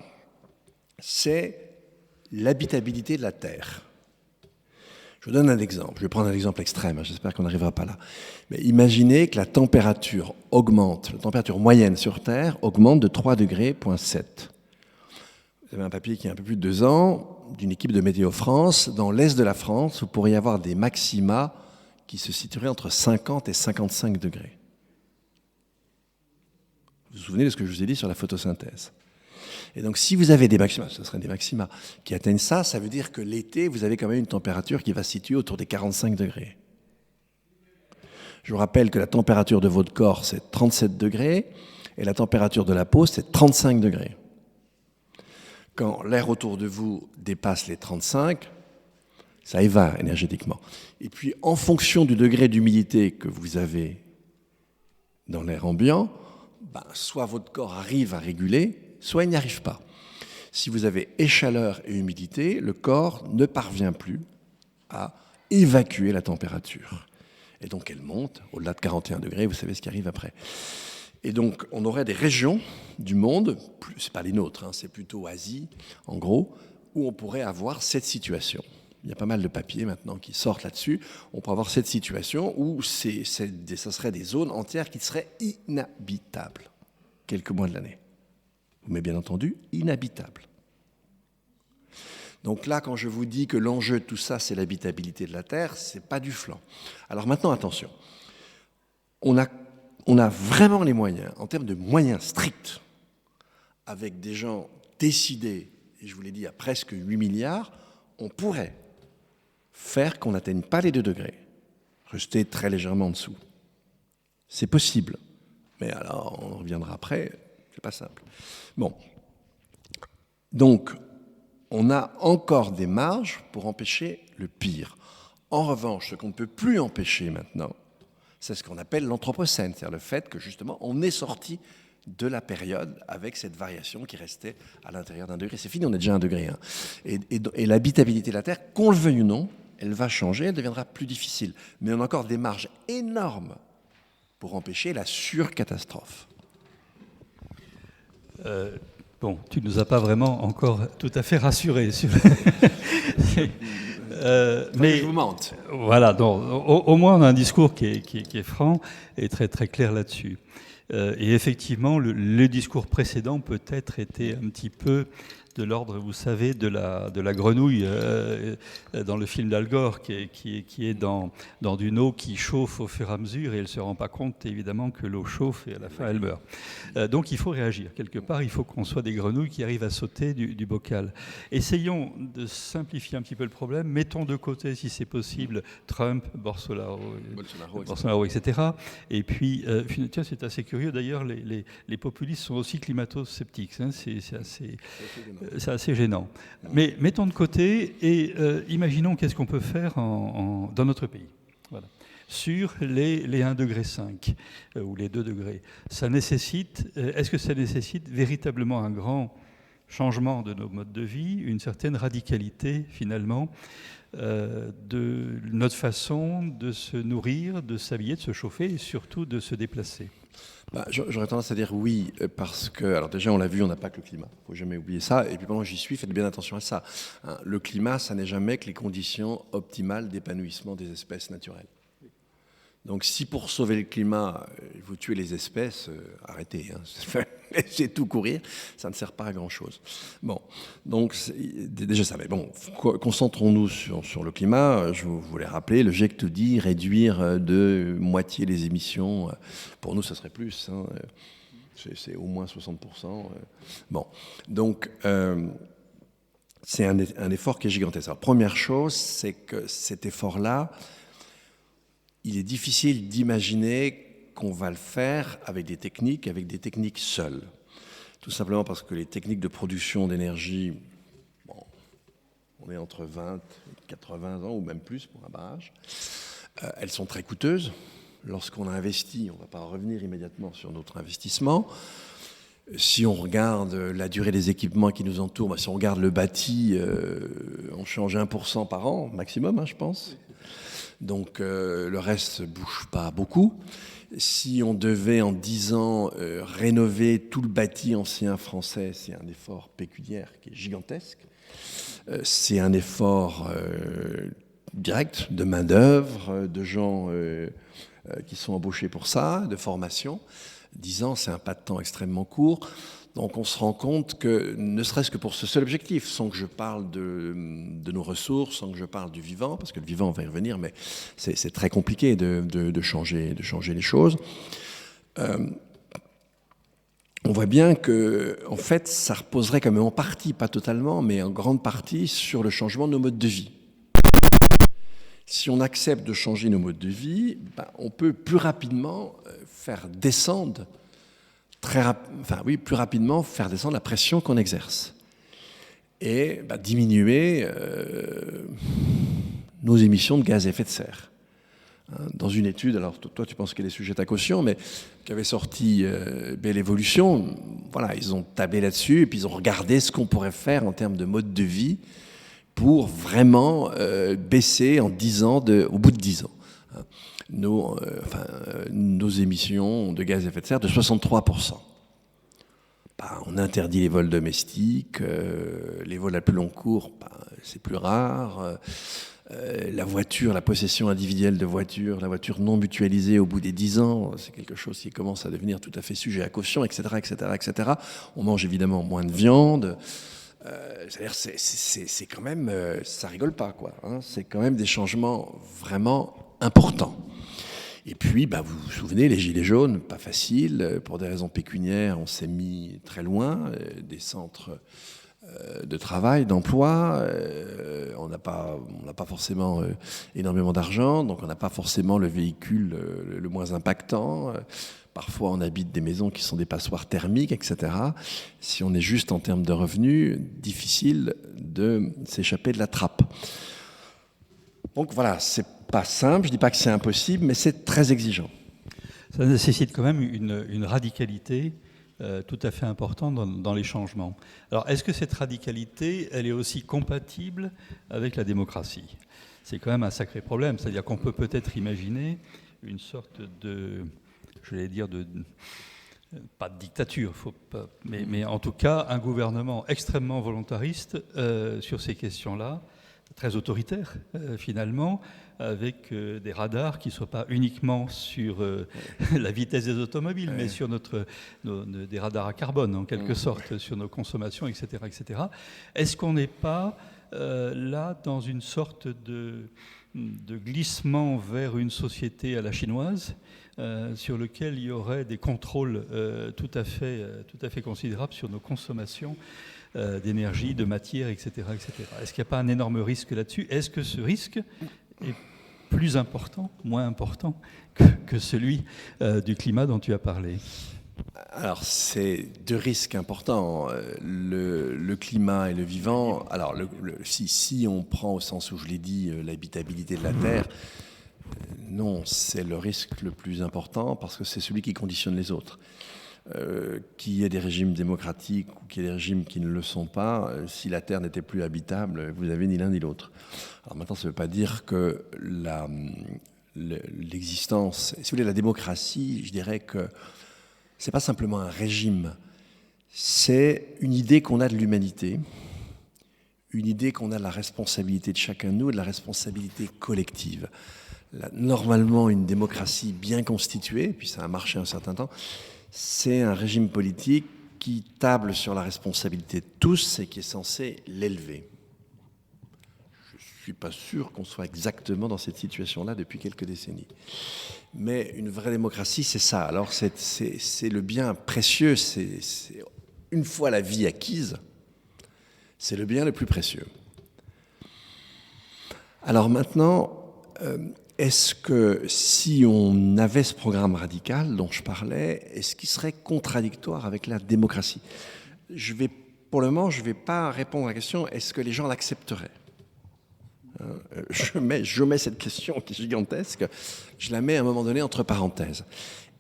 C'est l'habitabilité de la Terre. Je vous donne un exemple. Je vais prendre un exemple extrême, j'espère qu'on n'arrivera pas là. Mais imaginez que la température augmente, la température moyenne sur Terre augmente de 3,7 degrés. Vous avez un papier qui a un peu plus de 2 ans, d'une équipe de Météo France. Dans l'est de la France, vous pourriez avoir des maxima qui se situeraient entre 50 et 55 degrés. Vous vous souvenez de ce que je vous ai dit sur la photosynthèse? Et donc, si vous avez des maxima, ce seraient des maxima qui atteignent ça, ça veut dire que l'été, vous avez quand même une température qui va se situer autour des 45 degrés. Je vous rappelle que la température de votre corps, c'est 37 degrés, et la température de la peau, c'est 35 degrés. Quand l'air autour de vous dépasse les 35, ça y va énergétiquement. Et puis, en fonction du degré d'humidité que vous avez dans l'air ambiant, soit votre corps arrive à réguler, soit il n'y arrive pas. Si vous avez chaleur et humidité, le corps ne parvient plus à évacuer la température. Et donc elle monte au-delà de 41 degrés, vous savez ce qui arrive après. Et donc on aurait des régions du monde, c'est pas les nôtres, c'est plutôt Asie en gros, où on pourrait avoir cette situation. Il y a pas mal de papiers maintenant qui sortent là-dessus. On pourrait avoir cette situation où ça serait des zones entières qui seraient inhabitables quelques mois de l'année. Mais bien entendu, inhabitable. Donc là, quand je vous dis que l'enjeu de tout ça, c'est l'habitabilité de la Terre, c'est pas du flan. Alors maintenant, attention. On a vraiment les moyens, en termes de moyens stricts, avec des gens décidés, et je vous l'ai dit, à presque 8 milliards, on pourrait faire qu'on n'atteigne pas les 2 degrés, rester très légèrement en dessous. C'est possible. Mais alors, on reviendra après, c'est pas simple. Bon, donc, on a encore des marges pour empêcher le pire. En revanche, ce qu'on ne peut plus empêcher maintenant, c'est ce qu'on appelle l'anthropocène, c'est-à-dire le fait que, justement, on est sorti de la période avec cette variation qui restait à l'intérieur d'1 degré. C'est fini, on est déjà à 1 degré. Et l'habitabilité de la Terre, qu'on le veuille ou non, elle va changer, elle deviendra plus difficile. Mais on a encore des marges énormes pour empêcher la surcatastrophe. Bon, tu ne nous as pas vraiment encore tout à fait rassurés sur... mais je vous mente. Voilà, donc, au moins on a un discours qui est franc et très, très clair là-dessus. Et effectivement, le discours précédent peut-être était un petit peu de l'ordre, vous savez, de la grenouille dans le film d'Al Gore, qui est dans d'une eau qui chauffe au fur et à mesure, et elle ne se rend pas compte, évidemment, que l'eau chauffe et à la fin, elle meurt. Donc il faut réagir. Quelque part, il faut qu'on soit des grenouilles qui arrivent à sauter du bocal. Essayons de simplifier un petit peu le problème. Mettons de côté, si c'est possible, Trump, Bolsonaro, etc. Et puis, tiens, c'est assez curieux, d'ailleurs, les populistes sont aussi climato-sceptiques. Hein, c'est assez gênant. Mais mettons de côté et imaginons qu'est-ce qu'on peut faire dans notre pays. Voilà. Sur les 1,5 degré ou les 2 degrés. Est-ce que ça nécessite véritablement un grand changement de nos modes de vie, une certaine radicalité finalement de notre façon de se nourrir, de s'habiller, de se chauffer et surtout de se déplacer? J'aurais tendance à dire oui, parce que, alors déjà on l'a vu, on n'a pas que le climat, il ne faut jamais oublier ça, et puis pendant que j'y suis, faites bien attention à ça. Hein, le climat, ça n'est jamais que les conditions optimales d'épanouissement des espèces naturelles. Donc si pour sauver le climat, vous tuez les espèces, arrêtez, hein, laissez tout courir, ça ne sert pas à grand-chose. Bon, donc déjà ça, mais bon, concentrons-nous sur le climat. Je voulais rappeler, le GIEC te dit réduire de moitié les émissions. Pour nous, ça serait plus, hein, c'est au moins 60%. Bon, donc c'est un effort qui est gigantesque. Alors, première chose, c'est que cet effort-là, il est difficile d'imaginer qu'on va le faire avec des techniques seules. Tout simplement parce que les techniques de production d'énergie, bon, on est entre 20 et 80 ans, ou même plus pour un barrage, elles sont très coûteuses. Lorsqu'on a investi, on ne va pas revenir immédiatement sur notre investissement. Si on regarde la durée des équipements qui nous entourent, si on regarde le bâti, on change 1% par an, maximum, hein, je pense. Donc le reste ne bouge pas beaucoup. Si on devait en 10 ans rénover tout le bâti ancien français, c'est un effort pécuniaire qui est gigantesque. C'est un effort direct de main-d'œuvre, de gens qui sont embauchés pour ça, de formation. 10 ans, c'est un pas de temps extrêmement court. Donc on se rend compte que, ne serait-ce que pour ce seul objectif, sans que je parle de nos ressources, sans que je parle du vivant, parce que le vivant, on va y revenir, mais c'est très compliqué de changer les choses. On voit bien que, en fait, ça reposerait quand même en partie, pas totalement, mais en grande partie sur le changement de nos modes de vie. Si on accepte de changer nos modes de vie, on peut plus rapidement faire descendre plus rapidement faire descendre la pression qu'on exerce et diminuer nos émissions de gaz à effet de serre. Dans une étude, alors toi tu penses qu'elle est sujette à caution, mais qui avait sorti Belle Évolution, voilà, ils ont tablé là-dessus et puis ils ont regardé ce qu'on pourrait faire en termes de mode de vie pour vraiment baisser en 10 ans, au bout de 10 ans. Nos émissions de gaz à effet de serre de 63%. On interdit les vols domestiques, les vols à plus long cours, c'est plus rare. La voiture, la possession individuelle de voiture, la voiture non mutualisée au bout des 10 ans, c'est quelque chose qui commence à devenir tout à fait sujet à caution, etc., etc., etc. On mange évidemment moins de viande. C'est-à-dire, c'est quand même, ça rigole pas, quoi. Hein, c'est quand même des changements vraiment importants. Et puis, vous vous souvenez, les gilets jaunes, pas facile. Pour des raisons pécuniaires, on s'est mis très loin des centres de travail, d'emploi. On n'a pas forcément énormément d'argent, donc on n'a pas forcément le véhicule le moins impactant. Parfois, on habite des maisons qui sont des passoires thermiques, etc. Si on est juste en termes de revenus, difficile de s'échapper de la trappe. Donc voilà, c'est pas simple, je dis pas que c'est impossible, mais c'est très exigeant. Ça nécessite quand même une radicalité tout à fait importante dans les changements. Alors, est-ce que cette radicalité, elle est aussi compatible avec la démocratie? C'est quand même un sacré problème, c'est-à-dire qu'on peut peut-être imaginer une sorte de, pas de dictature, mais en tout cas un gouvernement extrêmement volontariste sur ces questions-là, très autoritaire, finalement, avec des radars qui ne soient pas uniquement sur la vitesse des automobiles, mais sur des radars à carbone, en quelque sorte, sur nos consommations, etc. etc. Est-ce qu'on n'est pas là dans une sorte de glissement vers une société à la chinoise, sur lequel il y aurait des contrôles tout à fait considérables sur nos consommations d'énergie, de matière, etc., etc. Est-ce qu'il n'y a pas un énorme risque là-dessus? Est-ce que ce risque est plus important, moins important que celui du climat dont tu as parlé? Alors, c'est deux risques importants, le climat et le vivant. Alors, si on prend au sens où je l'ai dit, l'habitabilité de la Terre, non, c'est le risque le plus important parce que c'est celui qui conditionne les autres. Qu'il y ait des régimes démocratiques ou qu'il y ait des régimes qui ne le sont pas, si la Terre n'était plus habitable, vous n'avez ni l'un ni l'autre. Alors maintenant, ça ne veut pas dire que l'existence, si vous voulez, la démocratie, je dirais que c'est pas simplement un régime, c'est une idée qu'on a de l'humanité, une idée qu'on a de la responsabilité de chacun de nous, de la responsabilité collective. Normalement, une démocratie bien constituée, puis ça a marché un certain temps, c'est un régime politique qui table sur la responsabilité de tous et qui est censé l'élever. Je ne suis pas sûr qu'on soit exactement dans cette situation-là depuis quelques décennies. Mais une vraie démocratie, c'est ça. Alors c'est le bien précieux, c'est une fois la vie acquise, c'est le bien le plus précieux. Alors maintenant, est-ce que si on avait ce programme radical dont je parlais, est-ce qu'il serait contradictoire avec la démocratie? Pour le moment, je ne vais pas répondre à la question, est-ce que les gens l'accepteraient? Je mets cette question qui est gigantesque, je la mets à un moment donné entre parenthèses.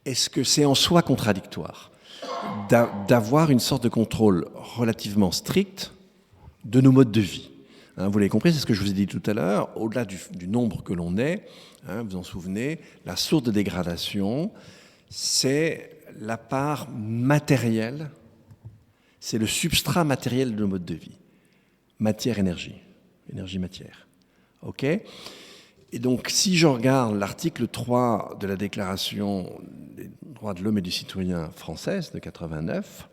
Est-ce que c'est en soi contradictoire d'avoir une sorte de contrôle relativement strict de nos modes de vie? Vous l'avez compris, c'est ce que je vous ai dit tout à l'heure, au-delà du nombre que l'on est, vous vous en souvenez, la source de dégradation, c'est la part matérielle, c'est le substrat matériel de nos modes de vie. Matière-énergie, énergie-matière. OK ? Et donc, si je regarde l'article 3 de la Déclaration des droits de l'homme et du citoyen française de 89,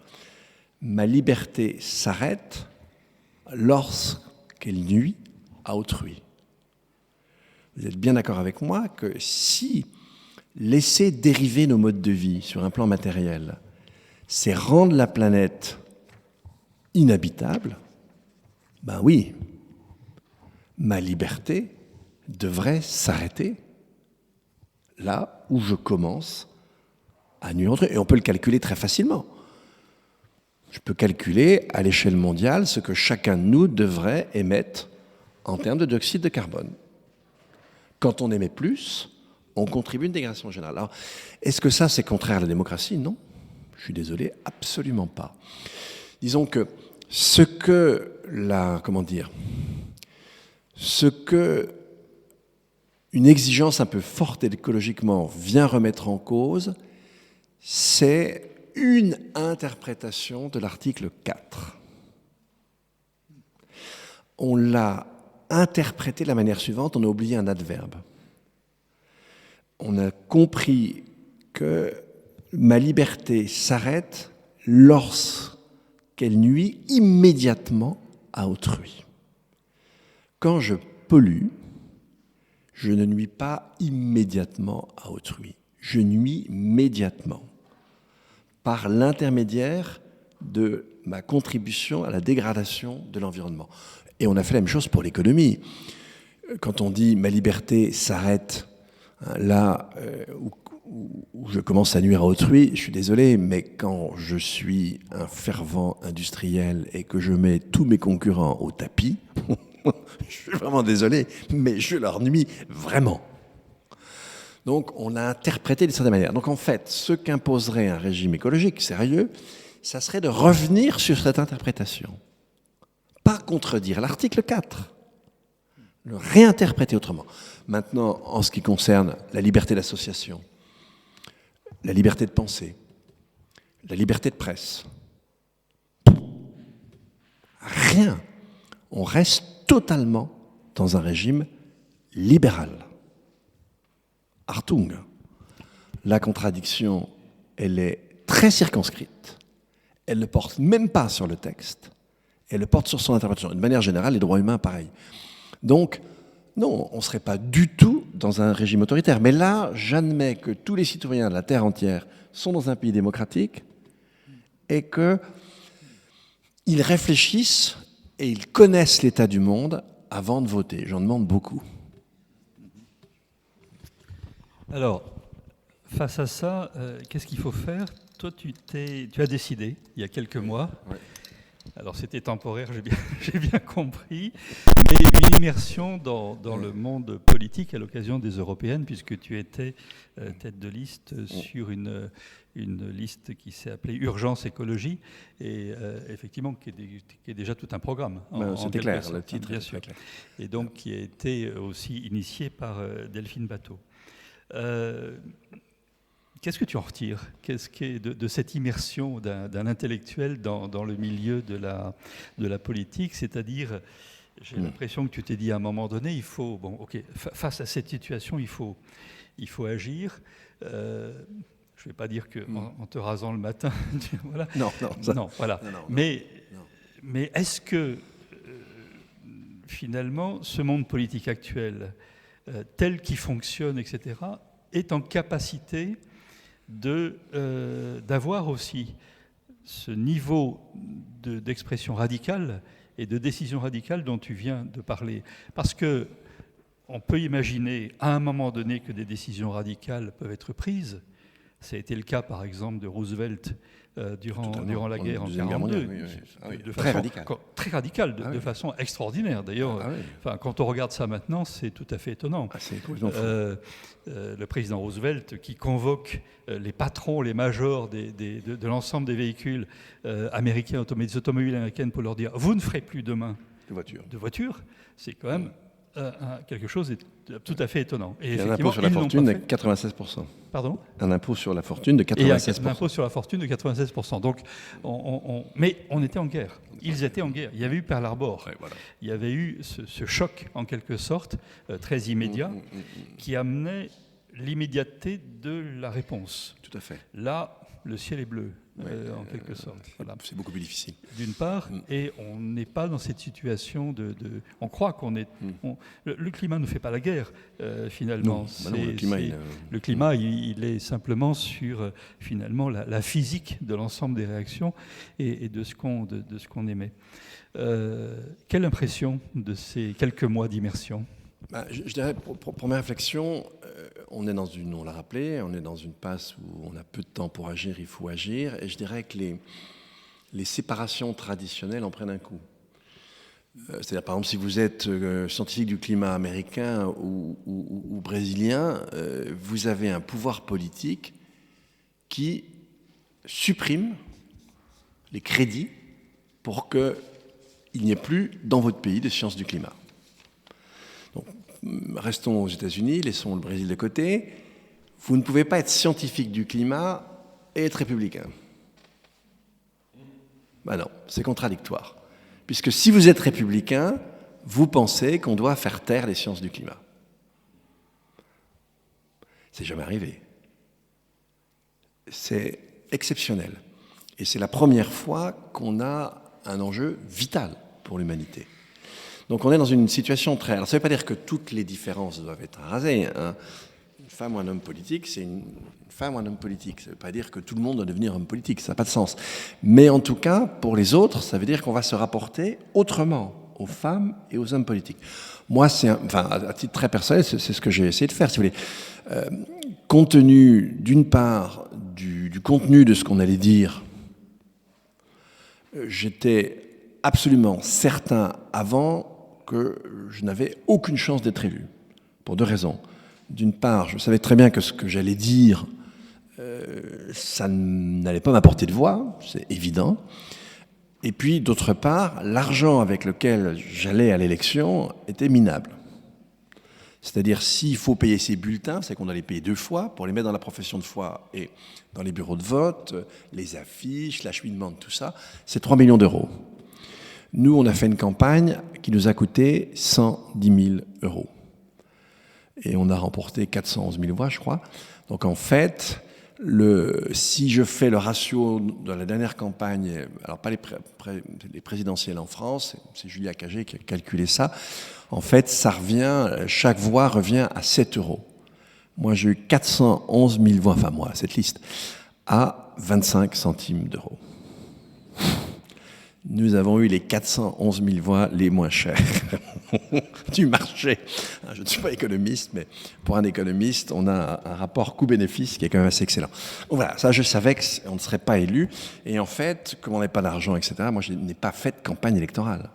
ma liberté s'arrête lorsqu'elle nuit à autrui. Vous êtes bien d'accord avec moi que si laisser dériver nos modes de vie sur un plan matériel, c'est rendre la planète inhabitable, ben oui, ma liberté devrait s'arrêter là où je commence à nuire autrui. Et on peut le calculer très facilement. Je peux calculer à l'échelle mondiale ce que chacun de nous devrait émettre en termes de dioxyde de carbone. Quand on émet plus, on contribue à une dégradation générale. Alors, est-ce que ça, c'est contraire à la démocratie? Non. Je suis désolé, absolument pas. Disons que ce que une exigence un peu forte écologiquement vient remettre en cause, c'est une interprétation de l'article 4. On l'a interprété de la manière suivante, on a oublié un adverbe. On a compris que ma liberté s'arrête lorsqu'elle nuit immédiatement à autrui. Quand je pollue, je ne nuis pas immédiatement à autrui. Je nuis médiatement par l'intermédiaire de ma contribution à la dégradation de l'environnement. Et on a fait la même chose pour l'économie. Quand on dit « ma liberté s'arrête », là où je commence à nuire à autrui, je suis désolé, mais quand je suis un fervent industriel et que je mets tous mes concurrents au tapis, je suis vraiment désolé, mais je leur nuis vraiment. Donc on a interprété de certaine manière. Donc en fait, ce qu'imposerait un régime écologique sérieux, ça serait de revenir sur cette interprétation. Pas contredire l'article 4, le réinterpréter autrement. Maintenant, en ce qui concerne la liberté d'association, la liberté de penser, la liberté de presse, rien. On reste totalement dans un régime libéral. Achtung, la contradiction, elle est très circonscrite. Elle ne porte même pas sur le texte. Elle le porte sur son interprétation. De manière générale, les droits humains, pareil. Donc, non, on ne serait pas du tout dans un régime autoritaire. Mais là, j'admets que tous les citoyens de la Terre entière sont dans un pays démocratique et qu'ils réfléchissent et ils connaissent l'état du monde avant de voter. J'en demande beaucoup. Alors, face à ça, qu'est-ce qu'il faut faire? Toi, tu as décidé, il y a quelques mois, Ouais. Alors c'était temporaire, j'ai bien compris, mais une immersion dans le monde politique à l'occasion des européennes, puisque tu étais tête de liste sur une liste qui s'est appelée Urgence Écologie, et effectivement qui est déjà tout un programme. C'était clair, le titre bien sûr. Clair. Et donc qui a été aussi initié par Delphine Batho. Qu'est-ce que tu en retires? Qu'est-ce qui est de cette immersion d'un intellectuel dans le milieu de la politique? C'est-à-dire, j'ai l'impression que tu t'es dit à un moment donné, il faut, bon, ok, face à cette situation, il faut agir. Je ne vais pas dire qu'en te rasant le matin, voilà. Non, voilà. Non. Mais est-ce que finalement, ce monde politique actuel, tel qu'il fonctionne, etc., est en capacité d'avoir aussi ce niveau d'expression radicale et de décision radicale dont tu viens de parler. Parce que on peut imaginer à un moment donné que des décisions radicales peuvent être prises. Ça a été le cas, par exemple, de Roosevelt durant la guerre en 1942. Très radical, de façon extraordinaire. D'ailleurs, quand on regarde ça maintenant, c'est tout à fait étonnant. Le président Roosevelt qui convoque les patrons, les majors de l'ensemble des véhicules américains, des automobiles américaines, pour leur dire « vous ne ferez plus demain de voitures », c'est quand même quelque chose de tout à fait étonnant. Et un impôt sur la fortune de 96%. Pardon ? Un impôt sur la fortune de 96%. Et un impôt sur la fortune de 96%. Donc, mais on était en guerre. Ils étaient en guerre. Il y avait eu Pearl Harbor. Ouais, voilà. Il y avait eu ce choc, en quelque sorte, très immédiat, qui amenait l'immédiateté de la réponse. Tout à fait. Là, le ciel est bleu, en quelque sorte. Voilà. C'est beaucoup plus difficile. D'une part, et on n'est pas dans cette situation on croit qu'on est... Le climat ne fait pas la guerre, finalement. Non, le climat, il est simplement sur, finalement, la physique de l'ensemble des réactions et de ce qu'on émet. Quelle impression de ces quelques mois d'immersion ? Je dirais, pour mes réflexions, on l'a rappelé, on est dans une passe où on a peu de temps pour agir, il faut agir, et je dirais que les séparations traditionnelles en prennent un coup. C'est-à-dire, par exemple, si vous êtes scientifique du climat américain ou brésilien, vous avez un pouvoir politique qui supprime les crédits pour qu'il n'y ait plus dans votre pays de sciences du climat. Donc, restons aux États-Unis, laissons le Brésil de côté. Vous ne pouvez pas être scientifique du climat et être républicain. Ben non, c'est contradictoire. Puisque si vous êtes républicain, vous pensez qu'on doit faire taire les sciences du climat. C'est jamais arrivé. C'est exceptionnel. Et c'est la première fois qu'on a un enjeu vital pour l'humanité. Donc on est dans une situation très... Alors ça ne veut pas dire que toutes les différences doivent être rasées. Hein. Une femme ou un homme politique, c'est une femme ou un homme politique. Ça ne veut pas dire que tout le monde doit devenir homme politique, ça n'a pas de sens. Mais en tout cas, pour les autres, ça veut dire qu'on va se rapporter autrement aux femmes et aux hommes politiques. Moi, à titre très personnel, c'est ce que j'ai essayé de faire, si vous voulez. Compte tenu, d'une part, du contenu de ce qu'on allait dire, j'étais absolument certain avant que je n'avais aucune chance d'être élu, pour deux raisons. D'une part, je savais très bien que ce que j'allais dire, ça n'allait pas m'apporter de voix, c'est évident. Et puis, d'autre part, l'argent avec lequel j'allais à l'élection était minable. C'est-à-dire, s'il faut payer ces bulletins, c'est qu'on doit les payer 2 fois pour les mettre dans la profession de foi et dans les bureaux de vote, les affiches, l'acheminement de tout ça, c'est 3 millions d'euros. Nous, on a fait une campagne qui nous a coûté 110 000 euros. Et on a remporté 411 000 voix, je crois. Donc en fait, si je fais le ratio de la dernière campagne, alors pas les présidentielles en France, c'est Julia Cagé qui a calculé ça, en fait, chaque voix revient à 7 euros. Moi, j'ai eu 411 000 voix, enfin moi, cette liste, à 25 centimes d'euros. Nous avons eu les 411 000 voix les moins chères du marché. Je ne suis pas économiste, mais pour un économiste, on a un rapport coût-bénéfice qui est quand même assez excellent. Donc voilà, ça je savais qu'on ne serait pas élu. Et en fait, comme on n'avait pas d'argent, etc., moi je n'ai pas fait de campagne électorale.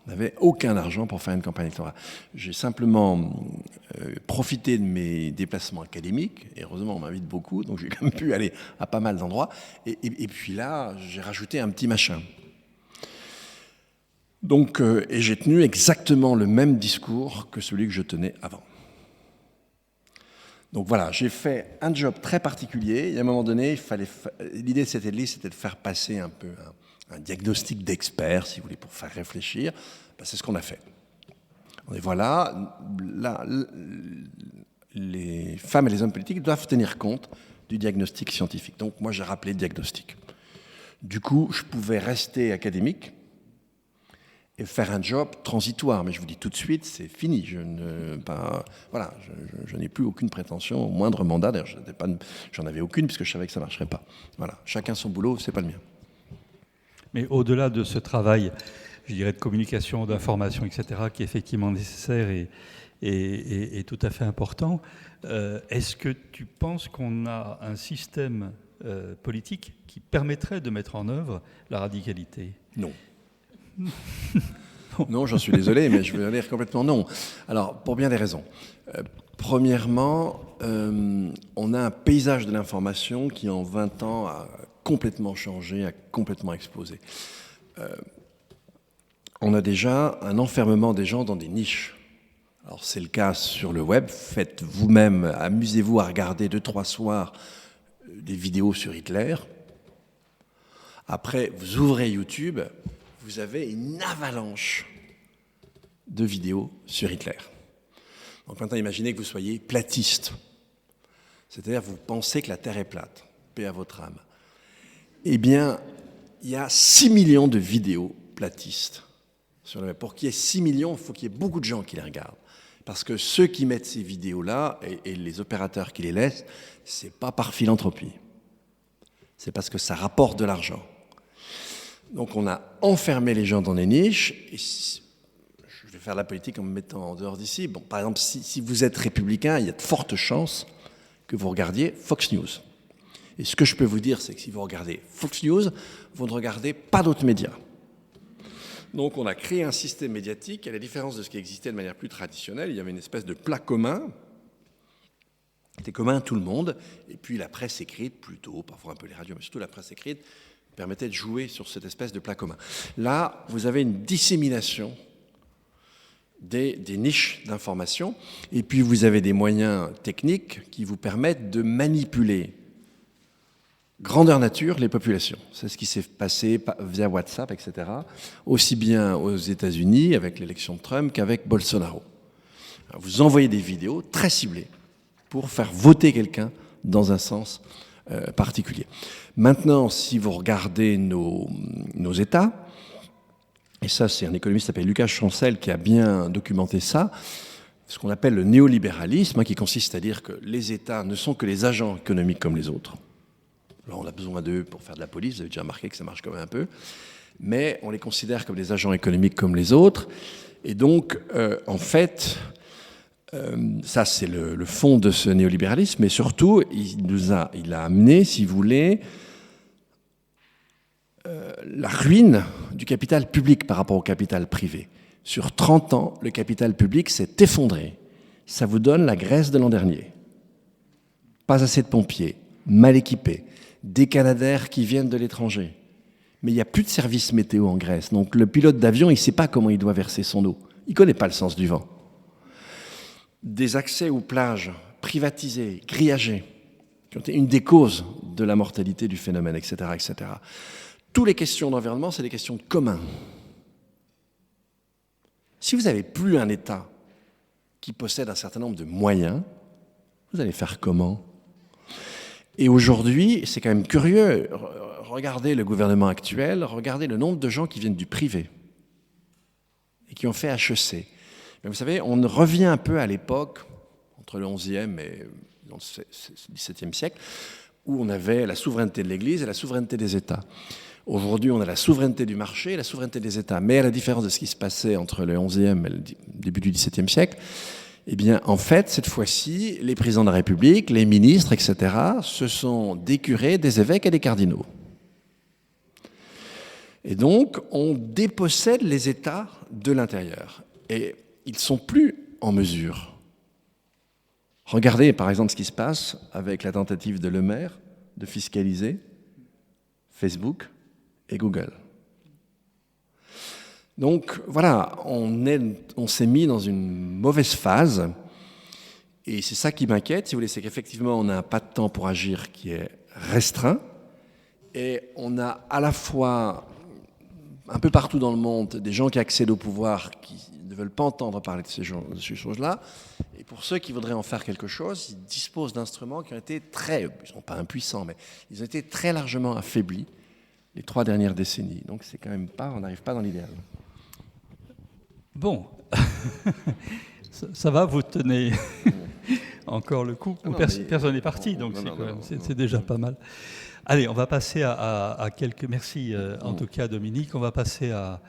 On n'avait aucun argent pour faire une campagne électorale. J'ai simplement profité de mes déplacements académiques, et heureusement on m'invite beaucoup, donc j'ai quand même pu aller à pas mal d'endroits, et puis là j'ai rajouté un petit machin. Donc, et j'ai tenu exactement le même discours que celui que je tenais avant. Donc voilà, j'ai fait un job très particulier, et à un moment donné, l'idée de cette liste, c'était de faire passer un peu un diagnostic d'expert, si vous voulez, pour faire réfléchir. Ben, c'est ce qu'on a fait. Et voilà, là, les femmes et les hommes politiques doivent tenir compte du diagnostic scientifique. Donc moi, j'ai rappelé le diagnostic. Du coup, je pouvais rester académique et faire un job transitoire. Mais je vous dis tout de suite, c'est fini. Je n'ai plus aucune prétention au moindre mandat. D'ailleurs, j'en avais aucune puisque je savais que ça ne marcherait pas. Voilà, chacun son boulot, c'est pas le mien. Mais au-delà de ce travail, je dirais, de communication, d'information, etc., qui est effectivement nécessaire et tout à fait important, est-ce que tu penses qu'on a un système politique qui permettrait de mettre en œuvre la radicalité ? Non. Non, j'en suis désolé, mais je vais dire complètement non. Alors, pour bien des raisons. Premièrement, on a un paysage de l'information qui, en 20 ans, a complètement changé, a complètement explosé. On a déjà un enfermement des gens dans des niches. Alors c'est le cas sur le web, faites vous-même, amusez-vous à regarder 2-3 soirs des vidéos sur Hitler. Après, vous ouvrez YouTube, vous avez une avalanche de vidéos sur Hitler. Donc maintenant, imaginez que vous soyez platiste. C'est-à-dire vous pensez que la Terre est plate. Paix à votre âme. Eh bien, il y a 6 millions de vidéos platistes sur le web. Pour qu'il y ait 6 millions, il faut qu'il y ait beaucoup de gens qui les regardent. Parce que ceux qui mettent ces vidéos-là, et les opérateurs qui les laissent, c'est pas par philanthropie. C'est parce que ça rapporte de l'argent. Donc on a enfermé les gens dans des niches, et je vais faire la politique en me mettant en dehors d'ici. Bon, par exemple, si vous êtes républicain, il y a de fortes chances que vous regardiez Fox News. Et ce que je peux vous dire, c'est que si vous regardez Fox News, vous ne regardez pas d'autres médias. Donc on a créé un système médiatique, à la différence de ce qui existait de manière plus traditionnelle, il y avait une espèce de plat commun, c'était commun à tout le monde, et puis la presse écrite, plutôt, parfois un peu les radios, mais surtout la presse écrite, permettait de jouer sur cette espèce de plat commun. Là, vous avez une dissémination des niches d'information, et puis vous avez des moyens techniques qui vous permettent de manipuler grandeur nature les populations. C'est ce qui s'est passé via WhatsApp, etc., aussi bien aux États-Unis avec l'élection de Trump qu'avec Bolsonaro. Alors, vous envoyez des vidéos très ciblées pour faire voter quelqu'un dans un sens particulier. Maintenant, si vous regardez nos États, et ça c'est un économiste qui s'appelle Lucas Chancel qui a bien documenté ça, ce qu'on appelle le néolibéralisme, qui consiste à dire que les États ne sont que les agents économiques comme les autres. Alors on a besoin d'eux pour faire de la police, vous avez déjà remarqué que ça marche quand même un peu, mais on les considère comme des agents économiques comme les autres, et donc en fait, ça c'est le fond de ce néolibéralisme, mais surtout il a amené, si vous voulez, la ruine du capital public par rapport au capital privé. Sur 30 ans, le capital public s'est effondré. Ça vous donne la Grèce de l'an dernier. Pas assez de pompiers, mal équipés, des Canadaires qui viennent de l'étranger. Mais il n'y a plus de service météo en Grèce. Donc le pilote d'avion, il ne sait pas comment il doit verser son eau. Il ne connaît pas le sens du vent. Des accès aux plages privatisés, grillagés, qui ont été une des causes de la mortalité du phénomène, etc., etc. toutes les questions d'environnement, c'est des questions de commun. Si vous n'avez plus un État qui possède un certain nombre de moyens, vous allez faire comment? Et aujourd'hui, c'est quand même curieux, regardez le gouvernement actuel, regardez le nombre de gens qui viennent du privé et qui ont fait HEC. Mais vous savez, on revient un peu à l'époque, entre le XIe et le XVIIe siècle, où on avait la souveraineté de l'Église et la souveraineté des États. Aujourd'hui, on a la souveraineté du marché et la souveraineté des États. Mais à la différence de ce qui se passait entre le XIe et le début du XVIIe siècle, eh bien, en fait, cette fois-ci, les présidents de la République, les ministres, etc., se sont des curés, des évêques et des cardinaux. Et donc, on dépossède les États de l'intérieur. Et ils ne sont plus en mesure. Regardez, par exemple, ce qui se passe avec la tentative de Le Maire de fiscaliser Facebook et Google. Donc voilà, on s'est mis dans une mauvaise phase, et c'est ça qui m'inquiète, si vous voulez, c'est qu'effectivement on a un pas de temps pour agir qui est restreint, et on a à la fois, un peu partout dans le monde, des gens qui accèdent au pouvoir qui ne veulent pas entendre parler de ces choses-là, et pour ceux qui voudraient en faire quelque chose, ils disposent d'instruments qui ont été ils ne sont pas impuissants, mais ils ont été très largement affaiblis les 3 dernières décennies. Donc c'est quand même pas, on n'arrive pas dans l'idéal. Bon, ça va, vous tenez encore le coup. Personne n'est parti, donc c'est déjà pas mal. Allez, on va passer à quelques... Merci en tout cas Dominique. On va passer à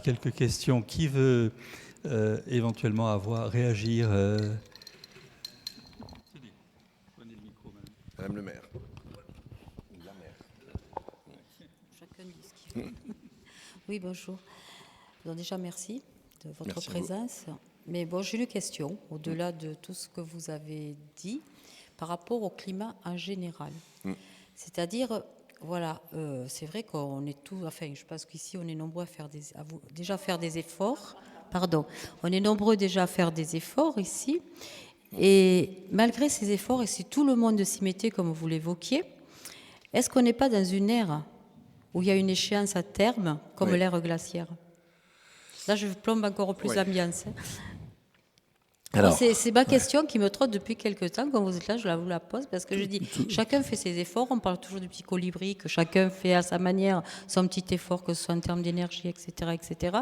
quelques questions. Qui veut éventuellement réagir Prenez le micro, Madame le maire. Oui, bonjour. Donc déjà, merci de votre présence. Mais bon, j'ai une question, au-delà de tout ce que vous avez dit, par rapport au climat en général. C'est-à-dire, voilà, c'est vrai qu'on est tous, enfin, je pense qu'ici, on est nombreux déjà faire des efforts. Pardon, on est nombreux déjà à faire des efforts ici. Et malgré ces efforts, et si tout le monde s'y mettait, comme vous l'évoquiez, est-ce qu'on n'est pas dans une ère où il y a une échéance à terme, comme l'ère glaciaire? Là, je plombe encore plus l'ambiance. Alors, c'est ma question qui me trotte depuis quelques temps. Quand vous êtes là, je vous la pose parce que je dis, chacun fait ses efforts. On parle toujours du petit colibri, que chacun fait à sa manière son petit effort, que ce soit en termes d'énergie, etc., etc.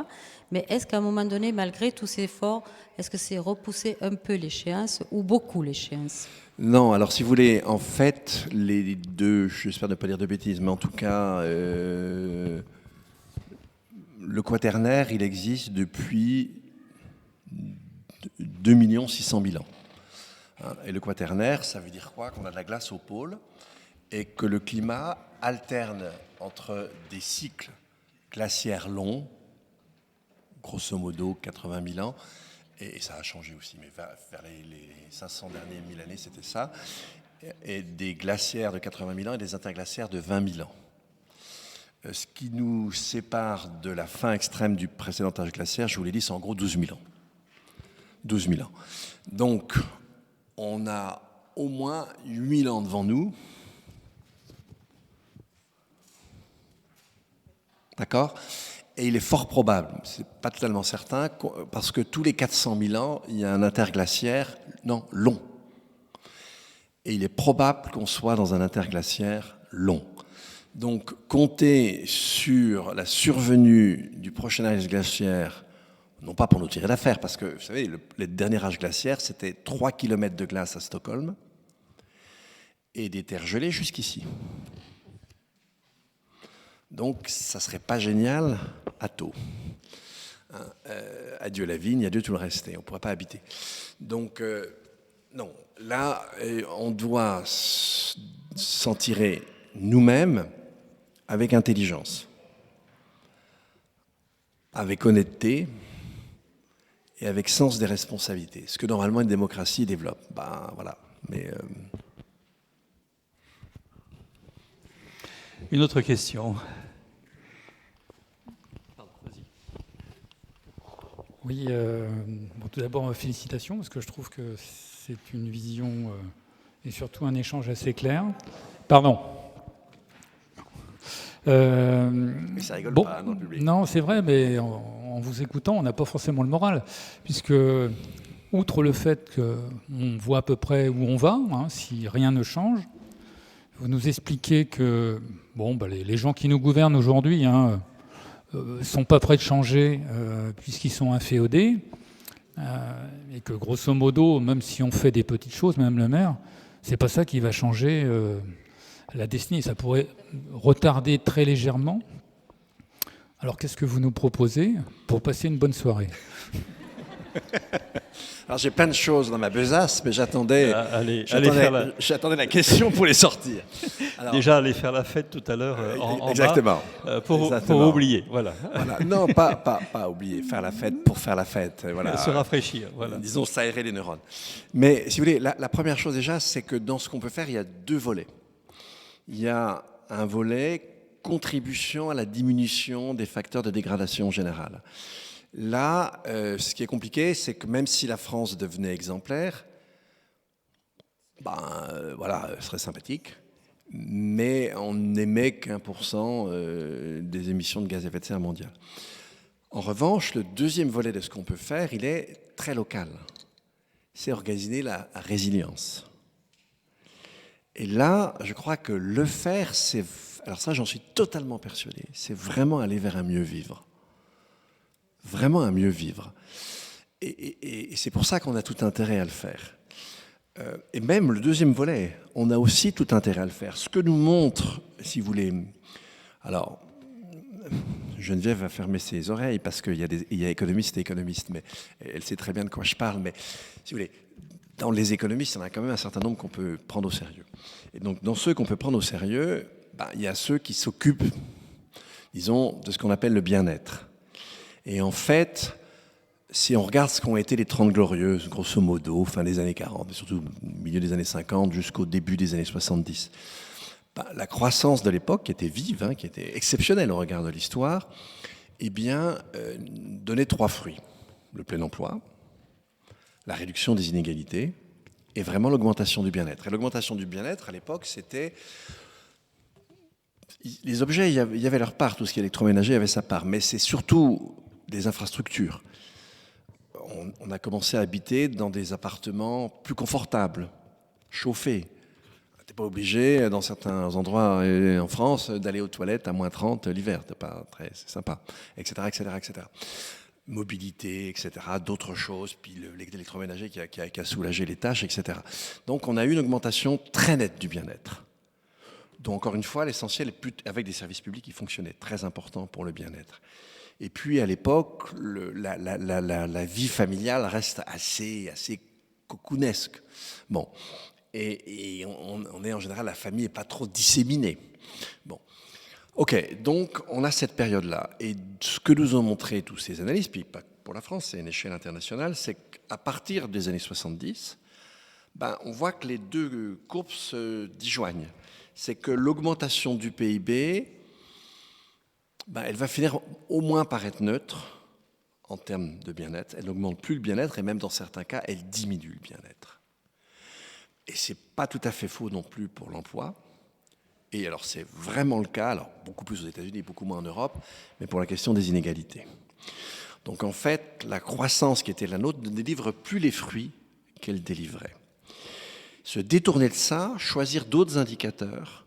Mais est-ce qu'à un moment donné, malgré tous ces efforts, est-ce que c'est repousser un peu l'échéance ou beaucoup l'échéance? Non, alors si vous voulez, en fait, les deux, j'espère ne pas dire de bêtises, mais en tout cas, le quaternaire, il existe depuis 2 600 000 ans. Et le quaternaire, ça veut dire quoi? Qu'on a de la glace au pôle et que le climat alterne entre des cycles glaciaires longs, grosso modo 80 000 ans, et ça a changé aussi, mais vers les 500 derniers 1000 années, c'était ça, et des glaciaires de 80 000 ans et des interglaciaires de 20 000 ans. Ce qui nous sépare de la fin extrême du précédent âge glaciaire, je vous l'ai dit, c'est en gros 12 000 ans. 12 000 ans. Donc, on a au moins 8 000 ans devant nous. D'accord? Et il est fort probable, c'est pas totalement certain, parce que tous les 400 000 ans, il y a un interglaciaire, long. Et il est probable qu'on soit dans un interglaciaire long. Donc, compter sur la survenue du prochain âge glaciaire, non pas pour nous tirer d'affaire, parce que, vous savez, le dernier âge glaciaire, c'était 3 km de glace à Stockholm et des terres gelées jusqu'ici. Donc, ça serait pas génial à tôt. Adieu la vigne, adieu tout le reste, et on ne pourra pas habiter. Donc, non, là, on doit s'en tirer nous-mêmes avec intelligence, avec honnêteté et avec sens des responsabilités. Ce que normalement une démocratie développe. Ben voilà. Mais une autre question. Oui, bon, tout d'abord, félicitations, parce que je trouve que c'est une vision et surtout un échange assez clair. Pardon. Mais ça rigole pas dans le public. Non, c'est vrai, mais en vous écoutant, on n'a pas forcément le moral, puisque, outre le fait qu'on voit à peu près où on va, si rien ne change, vous nous expliquez que les gens qui nous gouvernent aujourd'hui sont pas prêts de changer puisqu'ils sont inféodés, et que grosso modo, même si on fait des petites choses, même le maire, c'est pas ça qui va changer la destinée. Ça pourrait retarder très légèrement. Alors qu'est-ce que vous nous proposez pour passer une bonne soirée ? Alors j'ai plein de choses dans ma besace, mais j'attendais la question pour les sortir. Alors, déjà aller faire la fête tout à l'heure en exactement. Bas, pour oublier, voilà. Non, pas oublier, faire la fête pour faire la fête. Voilà. Se rafraîchir, voilà. Disons s'aérer les neurones. Mais si vous voulez, la première chose déjà, c'est que dans ce qu'on peut faire, il y a deux volets. Il y a un volet contribution à la diminution des facteurs de dégradation générale. Là, ce qui est compliqué, c'est que même si la France devenait exemplaire, ce serait sympathique, mais on n'émet qu'1% des émissions de gaz à effet de serre mondiales. En revanche, le deuxième volet de ce qu'on peut faire, il est très local. C'est organiser la résilience. Et là, je crois que le faire, c'est... Alors ça, j'en suis totalement persuadé. C'est vraiment aller vers un mieux vivre. Vraiment un mieux vivre. Et c'est pour ça qu'on a tout intérêt à le faire. Et même le deuxième volet, on a aussi tout intérêt à le faire. Ce que nous montre, si vous voulez... Alors, Geneviève va fermer ses oreilles parce qu'il y a économistes et économistes, mais elle sait très bien de quoi je parle. Mais si vous voulez, dans les économistes, il y en a quand même un certain nombre qu'on peut prendre au sérieux. Et donc, dans ceux qu'on peut prendre au sérieux, il y a ceux qui s'occupent, disons, de ce qu'on appelle le bien-être. Et en fait, si on regarde ce qu'ont été les 30 Glorieuses, grosso modo, fin des années 40, mais surtout milieu des années 50 jusqu'au début des années 70, la croissance de l'époque, qui était vive, qui était exceptionnelle au regard de l'histoire, donnait 3 fruits. Le plein emploi, la réduction des inégalités et vraiment l'augmentation du bien-être. Et l'augmentation du bien-être, à l'époque, c'était... Les objets, il y avait leur part, tout ce qui est électroménager avait sa part, mais c'est surtout des infrastructures. On a commencé à habiter dans des appartements plus confortables, chauffés. On n'était pas obligé, dans certains endroits en France, d'aller aux toilettes à moins 30 l'hiver. C'est sympa, etc., etc., etc. Mobilité, etc., d'autres choses, puis l'électroménager qui a soulagé les tâches, etc. Donc on a eu une augmentation très nette du bien-être. Donc encore une fois, l'essentiel est avec des services publics qui fonctionnaient, très important pour le bien-être. Et puis à l'époque, la vie familiale reste assez cocoonesque. Bon, et on est en général, la famille n'est pas trop disséminée. Bon, ok, donc on a cette période-là. Et ce que nous ont montré tous ces analystes, puis pas pour la France, c'est une échelle internationale, c'est qu'à partir des années 70, on voit que les deux courbes se disjoignent. C'est que l'augmentation du PIB, elle va finir au moins par être neutre en termes de bien-être. Elle n'augmente plus le bien-être et même dans certains cas, elle diminue le bien-être. Et ce n'est pas tout à fait faux non plus pour l'emploi. Et alors c'est vraiment le cas, alors beaucoup plus aux États-Unis, beaucoup moins en Europe, mais pour la question des inégalités. Donc en fait, la croissance qui était la nôtre ne délivre plus les fruits qu'elle délivrait. Se détourner de ça, choisir d'autres indicateurs,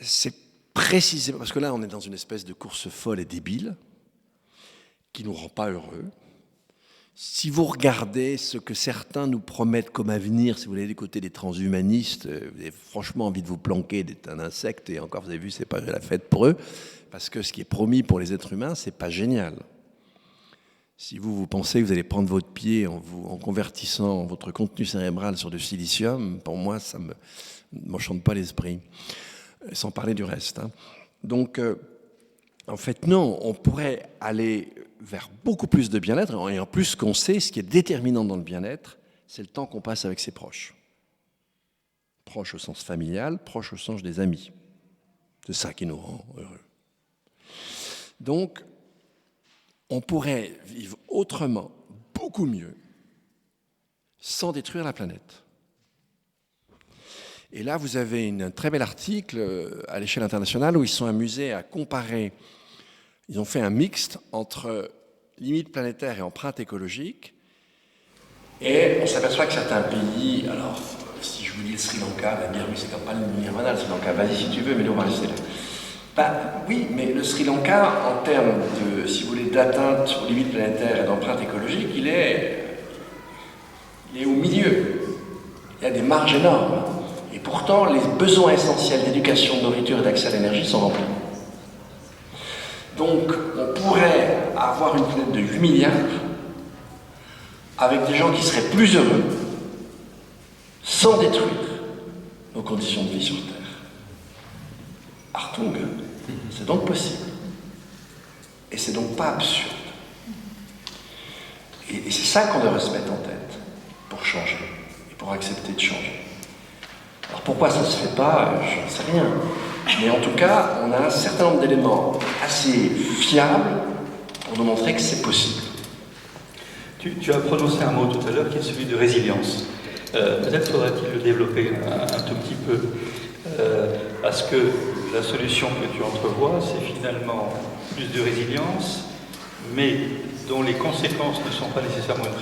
c'est précisément... Parce que là, on est dans une espèce de course folle et débile qui ne nous rend pas heureux. Si vous regardez ce que certains nous promettent comme avenir, si vous voulez, du côté des transhumanistes, vous avez franchement envie de vous planquer d'être un insecte, et encore, vous avez vu, c'est pas la fête pour eux, parce que ce qui est promis pour les êtres humains, c'est pas génial. Si vous pensez que vous allez prendre votre pied en convertissant votre contenu cérébral sur du silicium, pour moi, ça ne m'enchante pas l'esprit, sans parler du reste. Donc, en fait, non, on pourrait aller vers beaucoup plus de bien-être, et en plus, ce qu'on sait, ce qui est déterminant dans le bien-être, c'est le temps qu'on passe avec ses proches. Proches au sens familial, proches au sens des amis. C'est ça qui nous rend heureux. Donc, on pourrait vivre autrement, beaucoup mieux, sans détruire la planète. Et là, vous avez un très bel article à l'échelle internationale où ils sont amusés à comparer. Ils ont fait un mixte entre limites planétaires et empreinte écologique. Et on s'aperçoit que certains pays, alors si je vous dis le Sri Lanka, la Birmanie, c'est quand même pas le Nirvana, le Sri Lanka, vas-y si tu veux, mais nous on va rester là. Ben, oui, mais le Sri Lanka, en termes de, si vous voulez, d'atteinte aux limites planétaires et d'empreinte écologique, il est au milieu. Il y a des marges énormes. Et pourtant, les besoins essentiels d'éducation, de nourriture et d'accès à l'énergie sont remplis. Donc, on pourrait avoir une planète de 8 milliards avec des gens qui seraient plus heureux sans détruire nos conditions de vie sur Terre. Hartung, c'est donc possible. Et c'est donc pas absurde. Et c'est ça qu'on devrait se mettre en tête pour changer et pour accepter de changer. Alors pourquoi ça ne se fait pas, je ne sais rien. Mais en tout cas, on a un certain nombre d'éléments assez fiables pour nous montrer que c'est possible. Tu as prononcé un mot tout à l'heure qui est celui de résilience. Peut-être faudrait-il le développer un tout petit peu. Parce que la solution que tu entrevois, c'est finalement plus de résilience, mais dont les conséquences ne sont pas nécessairement une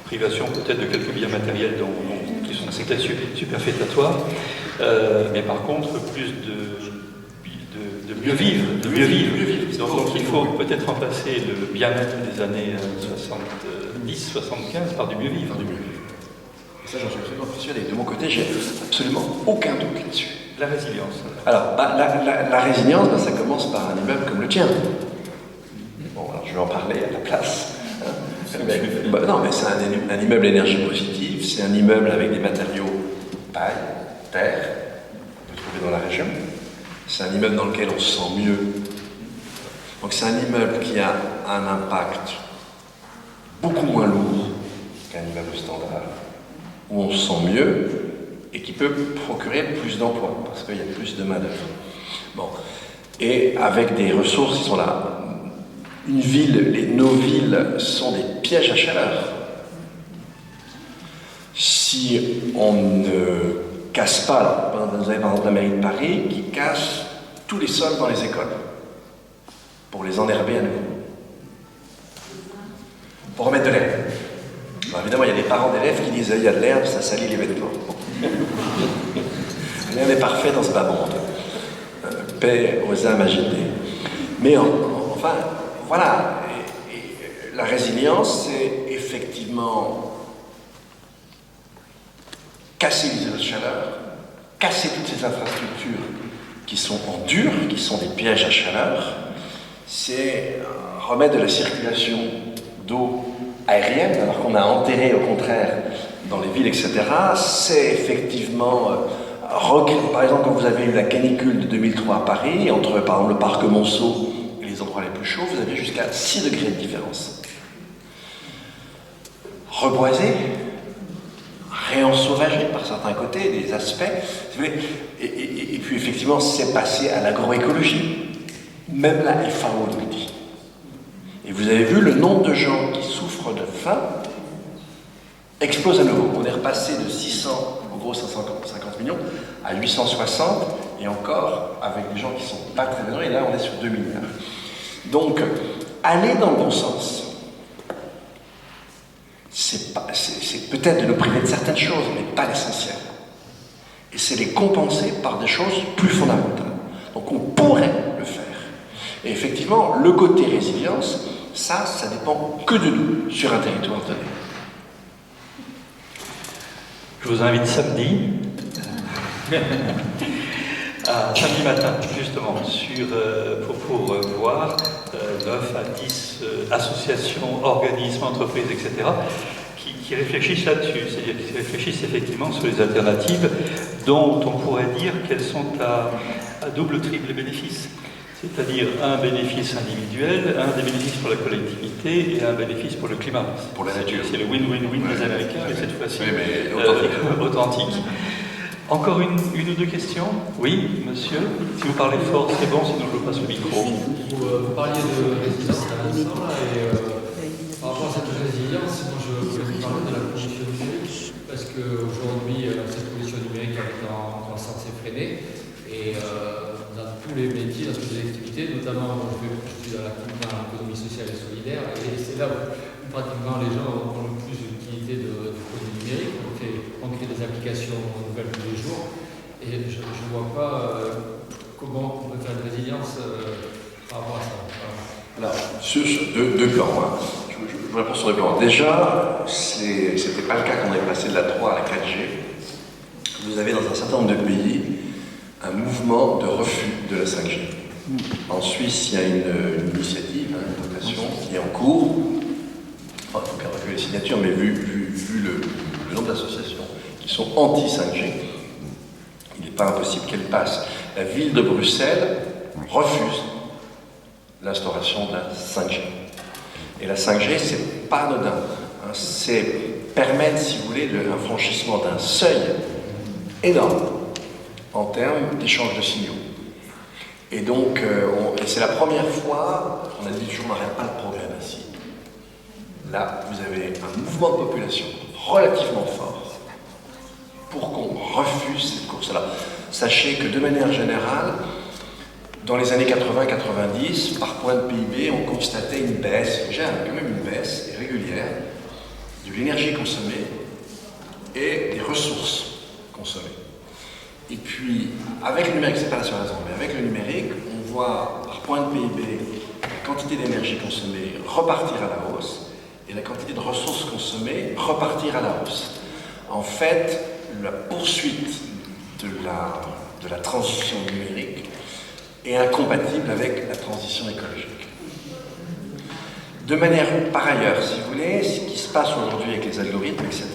privation peut-être de quelques biens matériels qui sont assez superfétatoires, mais par contre plus de mieux vivre, Donc il faut peut-être remplacer le bien-être des années 70-75 par du mieux vivre. Ça, j'en suis absolument persuadé. De mon côté, j'ai absolument aucun doute là-dessus. La résilience. Alors, la résilience, ça commence par un immeuble comme le tien. Bon, alors je vais en parler à la place. Non, mais c'est un immeuble énergie positive, c'est un immeuble avec des matériaux paille, terre, qu'on peut trouver dans la région. C'est un immeuble dans lequel on se sent mieux. Donc c'est un immeuble qui a un impact beaucoup moins lourd qu'un immeuble standard, où on se sent mieux et qui peut procurer plus d'emplois, parce qu'il y a plus de main-d'œuvre. Bon. Et avec des ressources qui sont là. Une ville, nos villes sont des pièges à chaleur. Si on ne casse pas, vous avez par exemple la mairie de Paris qui casse tous les sols dans les écoles pour les enherber à nouveau, pour remettre de l'herbe. Évidemment, il y a des parents d'élèves qui disent il y a de l'herbe, ça salit les vêtements. Rien n'est parfait dans ce bas monde. Paix aux âmes agitées. Mais enfin, voilà. Et la résilience, c'est effectivement casser les îlots de chaleur, casser toutes ces infrastructures qui sont en dur, qui sont des pièges à chaleur. C'est remettre de la circulation d'eau aérienne, alors qu'on a enterré au contraire dans les villes, etc. C'est effectivement par exemple, quand vous avez eu la canicule de 2003 à Paris, entre par exemple le parc Monceau et les endroits les plus chauds, vous avez jusqu'à 6 degrés de différence. Reboiser, réensauvager par certains côtés, des aspects, si vous voulez. Et puis effectivement, c'est passé à l'agroécologie. Même la FAO nous le dit. Et vous avez vu le nombre de gens qui souffrent de faim explose à nouveau. On est repassé de 600, en gros 550 millions, à 860, et encore avec des gens qui ne sont pas très heureux, et là on est sur 2 milliards. Donc, aller dans le bon sens, c'est peut-être de nous priver de certaines choses, mais pas l'essentiel. Et c'est les compenser par des choses plus fondamentales. Donc on pourrait le faire. Et effectivement, le côté résilience, ça dépend que de nous sur un territoire donné. Je vous invite samedi matin, justement, pour voir 9 à 10 associations, organismes, entreprises, etc., qui réfléchissent là-dessus, c'est-à-dire qui réfléchissent effectivement sur les alternatives dont on pourrait dire qu'elles sont à double, triple bénéfice. C'est-à-dire un bénéfice individuel, un des bénéfices pour la collectivité et un bénéfice pour le climat. Pour la nature. C'est le win-win-win des Américains, et cette fois-ci authentique. Encore une ou deux questions? Oui, monsieur? Si vous parlez fort, c'est bon, sinon je vous passe le micro. Vous parliez de résilience à l'instant, et par rapport à cette résilience, moi je voulais vous parler de la pollution numérique, parce qu'aujourd'hui, cette pollution numérique avec freiner. Et dans tous les métiers, dans toutes les activités, notamment, je suis dans l'économie sociale et solidaire, et c'est là où pratiquement les gens ont le plus d'utilité du produit numérique. On crée des applications nouvelles tous les jours, et je ne vois pas comment on peut faire de résilience par rapport à ça. Alors, sur deux plans. Hein. Je vous réponds sur deux plans. Déjà, c'était pas le cas quand on est passé de la 3 à la 4G. Vous avez dans un certain nombre de pays un mouvement de refus de la 5G. En Suisse, il y a une initiative, une votation qui est en cours. Enfin, il faut bien recueillir les signatures, mais vu le nombre d'associations qui sont anti-5G, il n'est pas impossible qu'elle passe. La ville de Bruxelles refuse l'instauration de la 5G. Et la 5G, c'est pas anodin. Hein, c'est permettre, si vous voulez, un franchissement d'un seuil énorme en termes d'échange de signaux. Et donc, et c'est la première fois, on a dit toujours, on n'arrête pas le progrès ici. Là, vous avez un mouvement de population relativement fort pour qu'on refuse cette course-là. Sachez que de manière générale, dans les années 80-90, par point de PIB, on constatait une baisse, déjà quand même une baisse régulière, de l'énergie consommée et des ressources consommées. Et puis, avec le numérique, c'est pas la seule raison, mais avec le numérique, on voit par point de PIB la quantité d'énergie consommée repartir à la hausse et la quantité de ressources consommées repartir à la hausse. En fait, la poursuite de la transition numérique est incompatible avec la transition écologique. De manière, par ailleurs, si vous voulez, ce qui se passe aujourd'hui avec les algorithmes, etc.,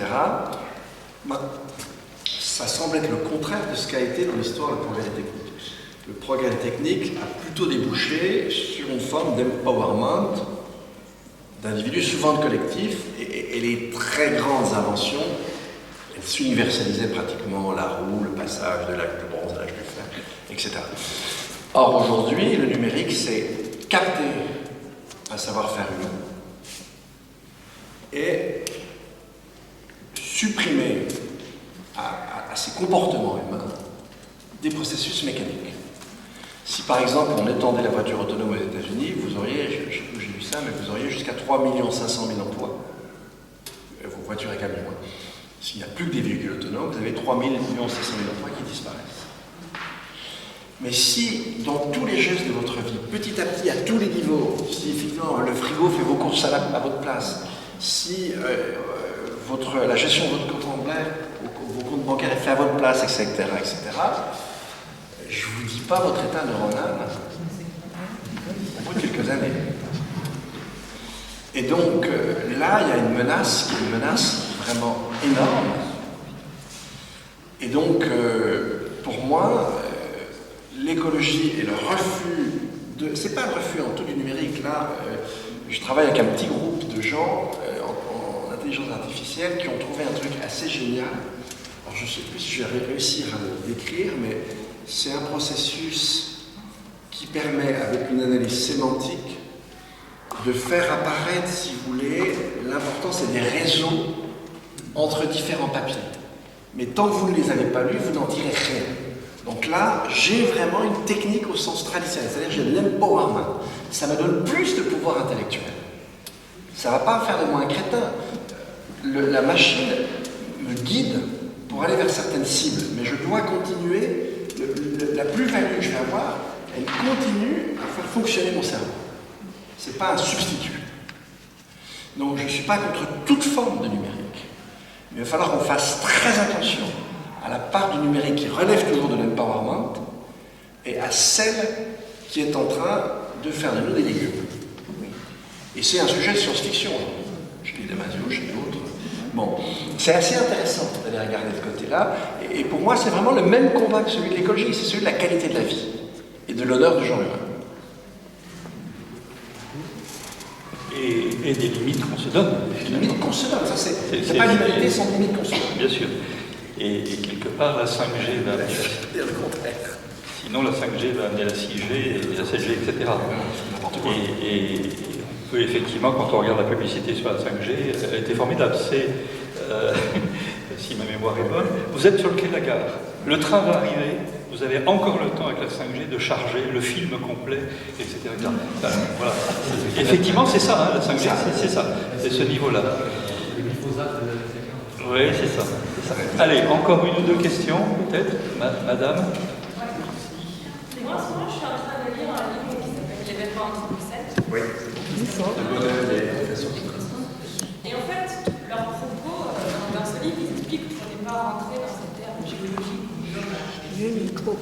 ça semble être le contraire de ce qu'a été dans l'histoire le progrès technique. Le progrès technique a plutôt débouché sur une forme d'empowerment d'individus, souvent de collectifs, et les très grandes inventions, elles s'universalisaient pratiquement, la roue, le passage de l'âge du bronze à l'âge du fer, etc. Or, aujourd'hui, le numérique, c'est capter un savoir-faire humain et supprimer à ces comportements humains des processus mécaniques. Si par exemple on étendait la voiture autonome aux États-Unis, vous auriez, je ne sais plus où j'ai vu ça, mais vous auriez jusqu'à 3 500 000 emplois, vos voitures et camions. S'il n'y a plus que des véhicules autonomes, vous avez 3 500 000 emplois qui disparaissent. Mais si, dans tous les gestes de votre vie, petit à petit, à tous les niveaux, si effectivement le frigo fait vos courses à votre place, si la gestion de votre compte en banque, vos comptes bancaires est fait à votre place, etc., je ne vous dis pas votre état neuronal au bout de quelques années. Et donc, là, il y a une menace qui est une menace vraiment énorme. Et donc, pour moi, l'écologie et le refus c'est pas le refus en tout du numérique, là, je travaille avec un petit groupe de gens en intelligence artificielle qui ont trouvé un truc assez génial. Alors je ne sais plus si je vais réussir à le décrire, mais c'est un processus qui permet, avec une analyse sémantique, de faire apparaître, si vous voulez, l'importance des réseaux entre différents papiers. Mais tant que vous ne les avez pas lus, vous n'en tirez rien. Donc là, j'ai vraiment une technique au sens traditionnel, c'est-à-dire j'ai de l'empowerment. Ça me donne plus de pouvoir intellectuel. Ça ne va pas faire de moi un crétin. La machine me guide pour aller vers certaines cibles, mais je dois continuer. La plus-value que je vais avoir, elle continue à faire fonctionner mon cerveau. Ce n'est pas un substitut. Donc je ne suis pas contre toute forme de numérique. Mais il va falloir qu'on fasse très attention à la part du numérique qui relève toujours de l'empowerment et à celle qui est en train de faire de nous des légumes. Et c'est un sujet de science-fiction, chez les Damasio, chez d'autres. Bon, c'est assez intéressant d'aller regarder de ce côté-là. Et pour moi, c'est vraiment le même combat que celui de l'écologie, c'est celui de la qualité de la vie et de l'honneur du genre humain. Et des limites qu'on se donne. Des limites qu'on se donne, ça c'est pas l'humanité sans limite qu'on se donne. Bien sûr. Et quelque part, la 5G va amener le contraire. Sinon, la 5G va amener la 6G et la 7G, etc. Et on peut effectivement, quand on regarde la publicité sur la 5G, elle était formidable. C'est, si ma mémoire est bonne, vous êtes sur le quai de la gare. Le train va arriver, vous avez encore le temps avec la 5G de charger le film complet, etc. Voilà. Effectivement, c'est ça, hein, la 5G, c'est ça, c'est ce niveau-là. Oui, c'est ça. Allez, encore une ou deux questions, peut-être, madame. Moi, en ce moment, je suis en train de lire un livre qui s'appelle L'événement anthropocène. Oui. Et en fait, leurs propos, dans ce livre, ils expliquent qu'on n'est pas rentré dans cette ère géologique où l'homme a Le micro.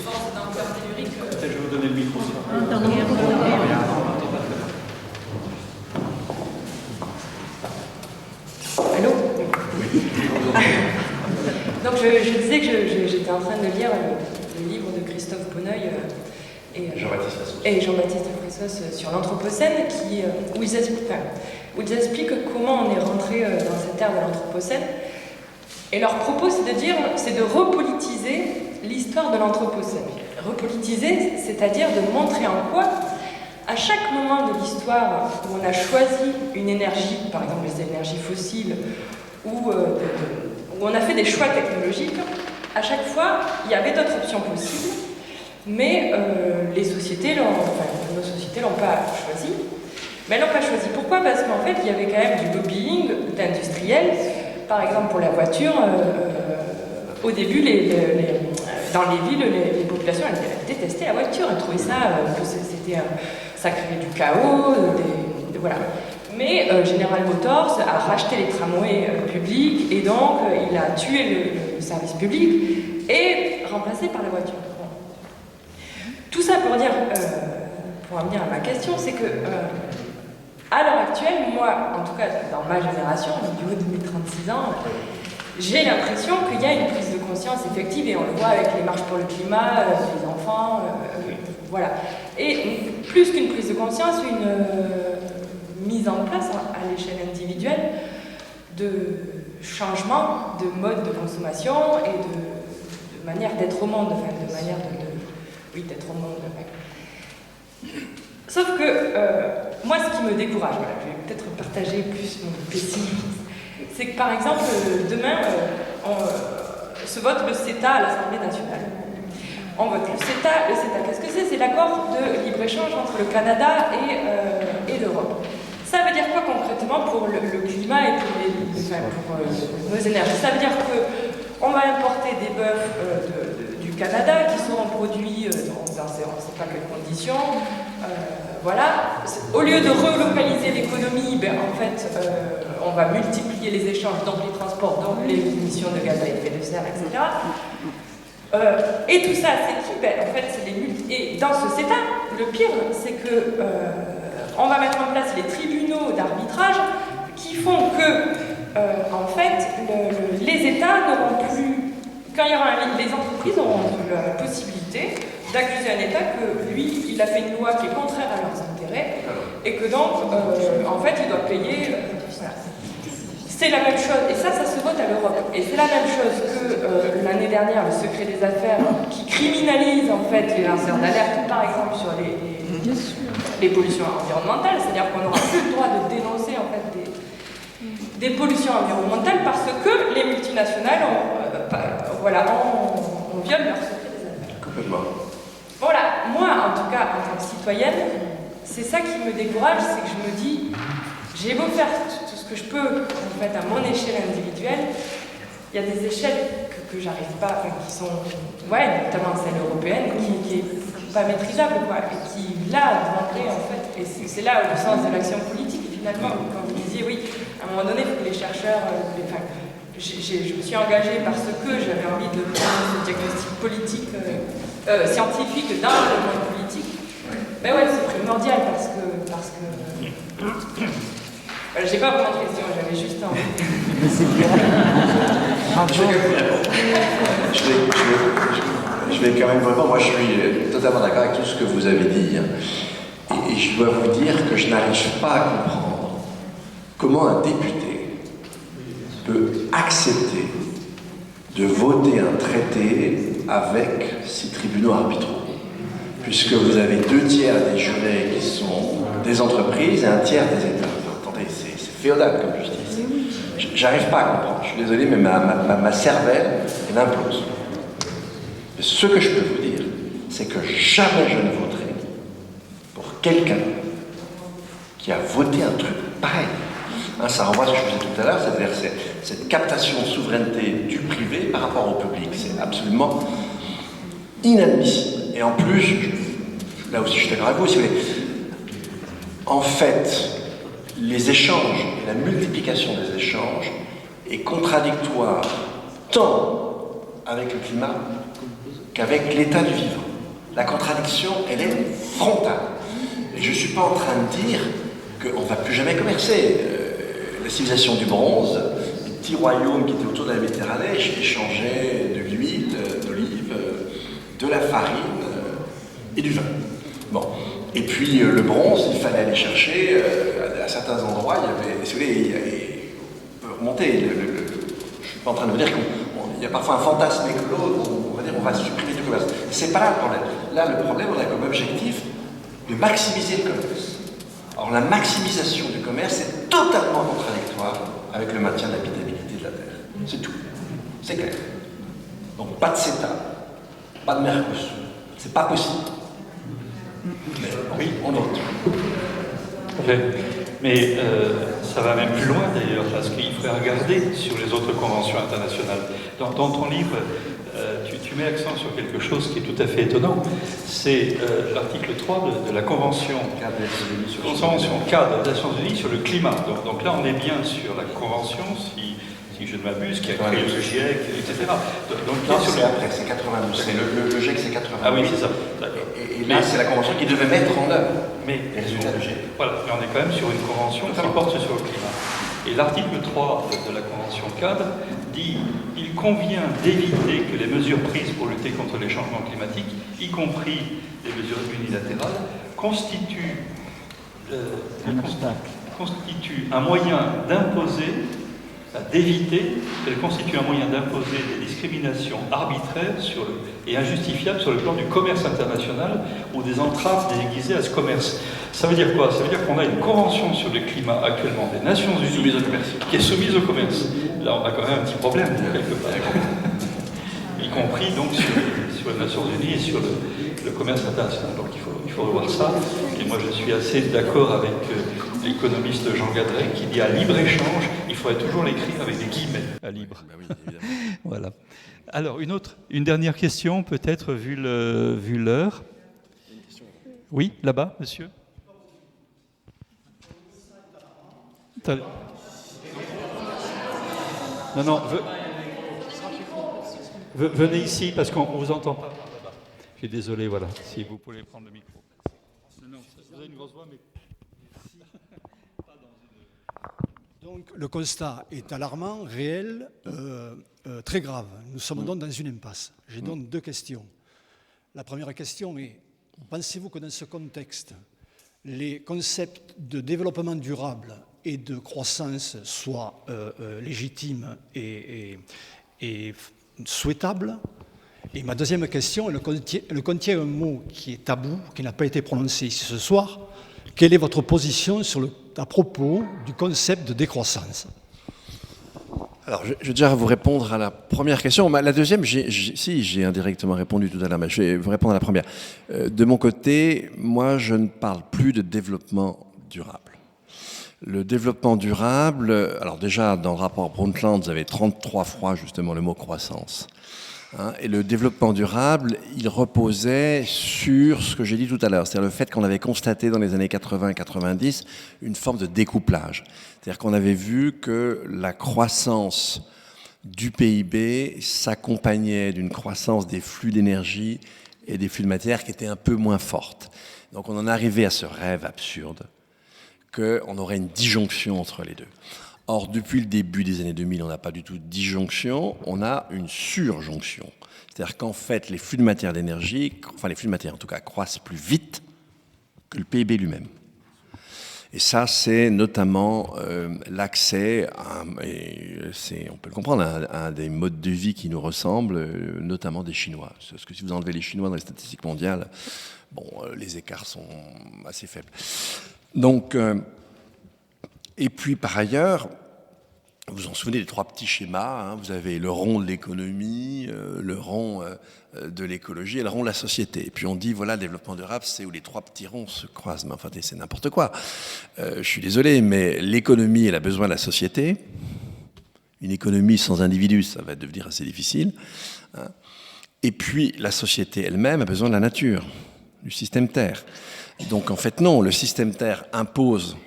force d'ampleur tellurique. Peut-être je vais vous donner le micro. Allô? Donc je disais que j'étais en train de lire le livre de Christophe Bonneuil et Jean-Baptiste Fressos sur l'Anthropocène, où ils expliquent comment on est rentré dans cette ère de l'Anthropocène. Et leur propos, c'est de repolitiser l'histoire de l'Anthropocène. Repolitiser, c'est-à-dire de montrer en quoi, à chaque moment de l'histoire où on a choisi une énergie, par exemple les énergies fossiles, où on a fait des choix technologiques, à chaque fois, il y avait d'autres options possibles, mais nos sociétés l'ont pas choisi. Mais elles l'ont pas choisi. Pourquoi? Parce qu'en fait, il y avait quand même du lobbying d'industriels. Par exemple, pour la voiture, au début, dans les villes, les populations elles détestaient la voiture. Elles trouvaient ça, ça créait du chaos, voilà. Mais General Motors a racheté les tramways publics et donc il a tué le service public et remplacé par la voiture. Bon. Tout ça pour en venir à ma question, c'est que à l'heure actuelle, moi, en tout cas dans ma génération, du haut de mes 36 ans, j'ai l'impression qu'il y a une prise de conscience effective, et on le voit avec les marches pour le climat, les enfants, voilà. Et plus qu'une prise de conscience, une mise en place à l'échelle individuelle de changement de mode de consommation et de manière d'être au monde, enfin de manière d'être au monde. Sauf que moi, ce qui me décourage, voilà, je vais peut-être partager plus mon pessimisme, c'est que par exemple, demain, se vote le CETA à l'Assemblée nationale. On vote le CETA. Le CETA, qu'est-ce que c'est? C'est l'accord de libre-échange entre le Canada et l'Europe. Ça veut dire quoi concrètement pour le climat et pour nos énergies? Ça veut dire qu'on va importer des bœufs du Canada qui seront produits dans on ne sait pas quelles conditions. Voilà. Au lieu de relocaliser l'économie, en fait, on va multiplier les échanges, donc les transports, donc les émissions de gaz à effet de serre, etc. Et tout ça, c'est qui? En fait, c'est et dans ce CETA, le pire, c'est que on va mettre en place les tribunaux d'arbitrage qui font que, en fait, les États n'auront plus, quand il y aura les entreprises auront la possibilité d'accuser un État que lui, il a fait une loi qui est contraire à leurs intérêts et que donc, en fait, il doit payer. Voilà. C'est la même chose, et ça se vote à l'Europe. Et c'est la même chose que l'année dernière, le secret des affaires qui criminalise en fait les lanceurs d'alerte, par exemple sur les pollutions environnementales, c'est-à-dire qu'on n'aura plus le droit de dénoncer en fait des pollutions environnementales parce que les multinationales on viole leur secret des affaires. Complètement. Voilà, moi en tout cas, en tant que citoyenne, c'est ça qui me décourage, c'est que je me dis, j'ai beau faire tout ce que je peux en fait à mon échelle individuelle, il y a des échelles que j'arrive pas, qui sont, notamment celle européenne, qui est pas maîtrisable, et qui là demanderait en fait, et c'est là où le sens de l'action politique finalement, quand vous disiez oui, à un moment donné, il faut que les chercheurs, je me suis engagée parce que j'avais envie de faire ce diagnostic politique, scientifique dans le monde politique. Mais ouais, c'est primordial parce que voilà, j'ai pas vraiment de questions, j'avais juste envie. Mais c'est bien. Je vais quand même vraiment, moi je suis totalement d'accord avec tout ce que vous avez dit. Et je dois vous dire que je n'arrive pas à comprendre comment un député peut accepter de voter un traité avec ces tribunaux arbitraux. Puisque vous avez 2 tiers des jurés qui sont des entreprises et 1 tiers des États. Attendez, c'est féodal comme justice. J'arrive pas à comprendre. Je suis désolé, mais ma cervelle, elle implose. ce que je peux vous dire, c'est que jamais je ne voterai pour quelqu'un qui a voté un truc pareil. Hein, ça renvoie à ce que je vous disais tout à l'heure, c'est-à-dire cette captation de souveraineté du privé par rapport au public. C'est absolument inadmissible. Et en plus, là aussi je suis d'accord avec vous, si vous voulez, en fait, les échanges, la multiplication des échanges est contradictoire tant avec le climat qu'avec l'état du vivant. La contradiction, elle est frontale. Et je ne suis pas en train de dire qu'on ne va plus jamais commercer. La civilisation du bronze, les petits royaumes qui étaient autour de la Méditerranée échangeaient de l'huile, d'olive, de la farine et du vin. Bon. Et puis le bronze, il fallait aller chercher à certains endroits, il y avait, si vous voulez, on peut remonter. Je ne suis pas en train de vous dire qu'il y a parfois un fantasme éclos, on va dire on va supprimer du commerce. C'est pas là le problème. Là, le problème, on a comme objectif de maximiser le commerce. Or, la maximisation du commerce est totalement contradictoire avec le maintien de l'habitabilité de la Terre. C'est tout. C'est clair. Donc, pas de CETA, pas de Mercosur. C'est pas possible. Mais oui, on vote. Mais ça va même plus loin d'ailleurs, parce qu'il faudrait regarder sur les autres conventions internationales. Dans ton livre, tu mets accent sur quelque chose qui est tout à fait étonnant. C'est l'article 3 de la Convention cadre des Nations Unies sur le climat. Donc là, on est bien sur la Convention, si je ne m'abuse, qui a créé le GIEC, etc. Donc là, c'est après, c'est 92. Le GIEC, c'est 92. Ah oui, c'est ça. Et là, c'est la Convention qui devait mettre en œuvre les résultats du GIEC. Voilà, mais on est quand même sur une convention qui porte sur le climat. Et l'article 3 de la Convention cadre dit « Il convient d'éviter que les mesures prises pour lutter contre les changements climatiques, y compris les mesures unilatérales, constituent un moyen d'imposer, elle constitue un moyen d'imposer des discriminations arbitraires et injustifiables sur le plan du commerce international ou des entraves déguisées à ce commerce. » Ça veut dire quoi? Ça veut dire qu'on a une convention sur le climat actuellement des Nations Unies qui est soumise au commerce. Là, on a quand même un petit problème, quelque part. Y compris donc sur les Nations Unies et sur le commerce international. Donc il faut revoir ça. Et moi, je suis assez d'accord avec l'économiste Jean Gadret qui dit à libre-échange, il faudrait toujours l'écrire avec des guillemets à libre. Bah oui, évidemment. Voilà. Alors, une dernière question, peut-être, vu l'heure. Oui, là-bas, monsieur. Non, venez ici parce qu'on ne vous entend pas. Je suis désolé, voilà, si vous pouvez prendre le micro. Non, vous avez une grosse voix, mais... Donc le constat est alarmant, réel, très grave. Nous sommes donc dans une impasse. J'ai donc deux questions. La première question est, pensez-vous que dans ce contexte, les concepts de développement durable et de croissance soient légitimes et souhaitables? Et ma deuxième question, elle contient un mot qui est tabou, qui n'a pas été prononcé ici ce soir. Quelle est votre position à propos du concept de décroissance? Alors, je vais déjà vous répondre à la première question. La deuxième, j'ai indirectement répondu tout à l'heure, mais je vais vous répondre à la première. De mon côté, moi, je ne parle plus de développement durable. Le développement durable, alors déjà, dans le rapport Brundtland, vous avez 33 fois justement le mot croissance. Et le développement durable, il reposait sur ce que j'ai dit tout à l'heure, c'est-à-dire le fait qu'on avait constaté dans les années 80 et 90 une forme de découplage. C'est-à-dire qu'on avait vu que la croissance du PIB s'accompagnait d'une croissance des flux d'énergie et des flux de matière qui était un peu moins forte. Donc on en arrivait à ce rêve absurde qu'on aurait une disjonction entre les deux. Or, depuis le début des années 2000, on n'a pas du tout de disjonction, on a une surjonction. C'est-à-dire qu'en fait, les flux de matière d'énergie, enfin les flux de matière en tout cas, croissent plus vite que le PIB lui-même. Et ça, c'est notamment l'accès, on peut le comprendre, à des modes de vie qui nous ressemblent, notamment des Chinois. Parce que si vous enlevez les Chinois dans les statistiques mondiales, les écarts sont assez faibles. Donc, et puis par ailleurs, Vous vous en souvenez des 3 petits schémas, hein, vous avez le rond de l'économie, le rond de l'écologie et le rond de la société. Et puis on dit, voilà, le développement durable, c'est où les 3 petits ronds se croisent. Mais enfin, c'est n'importe quoi. Je suis désolé, mais l'économie, elle a besoin de la société. Une économie sans individus, ça va devenir assez difficile. Hein. Et puis, la société elle-même a besoin de la nature, du système Terre. Donc, en fait, non, le système Terre impose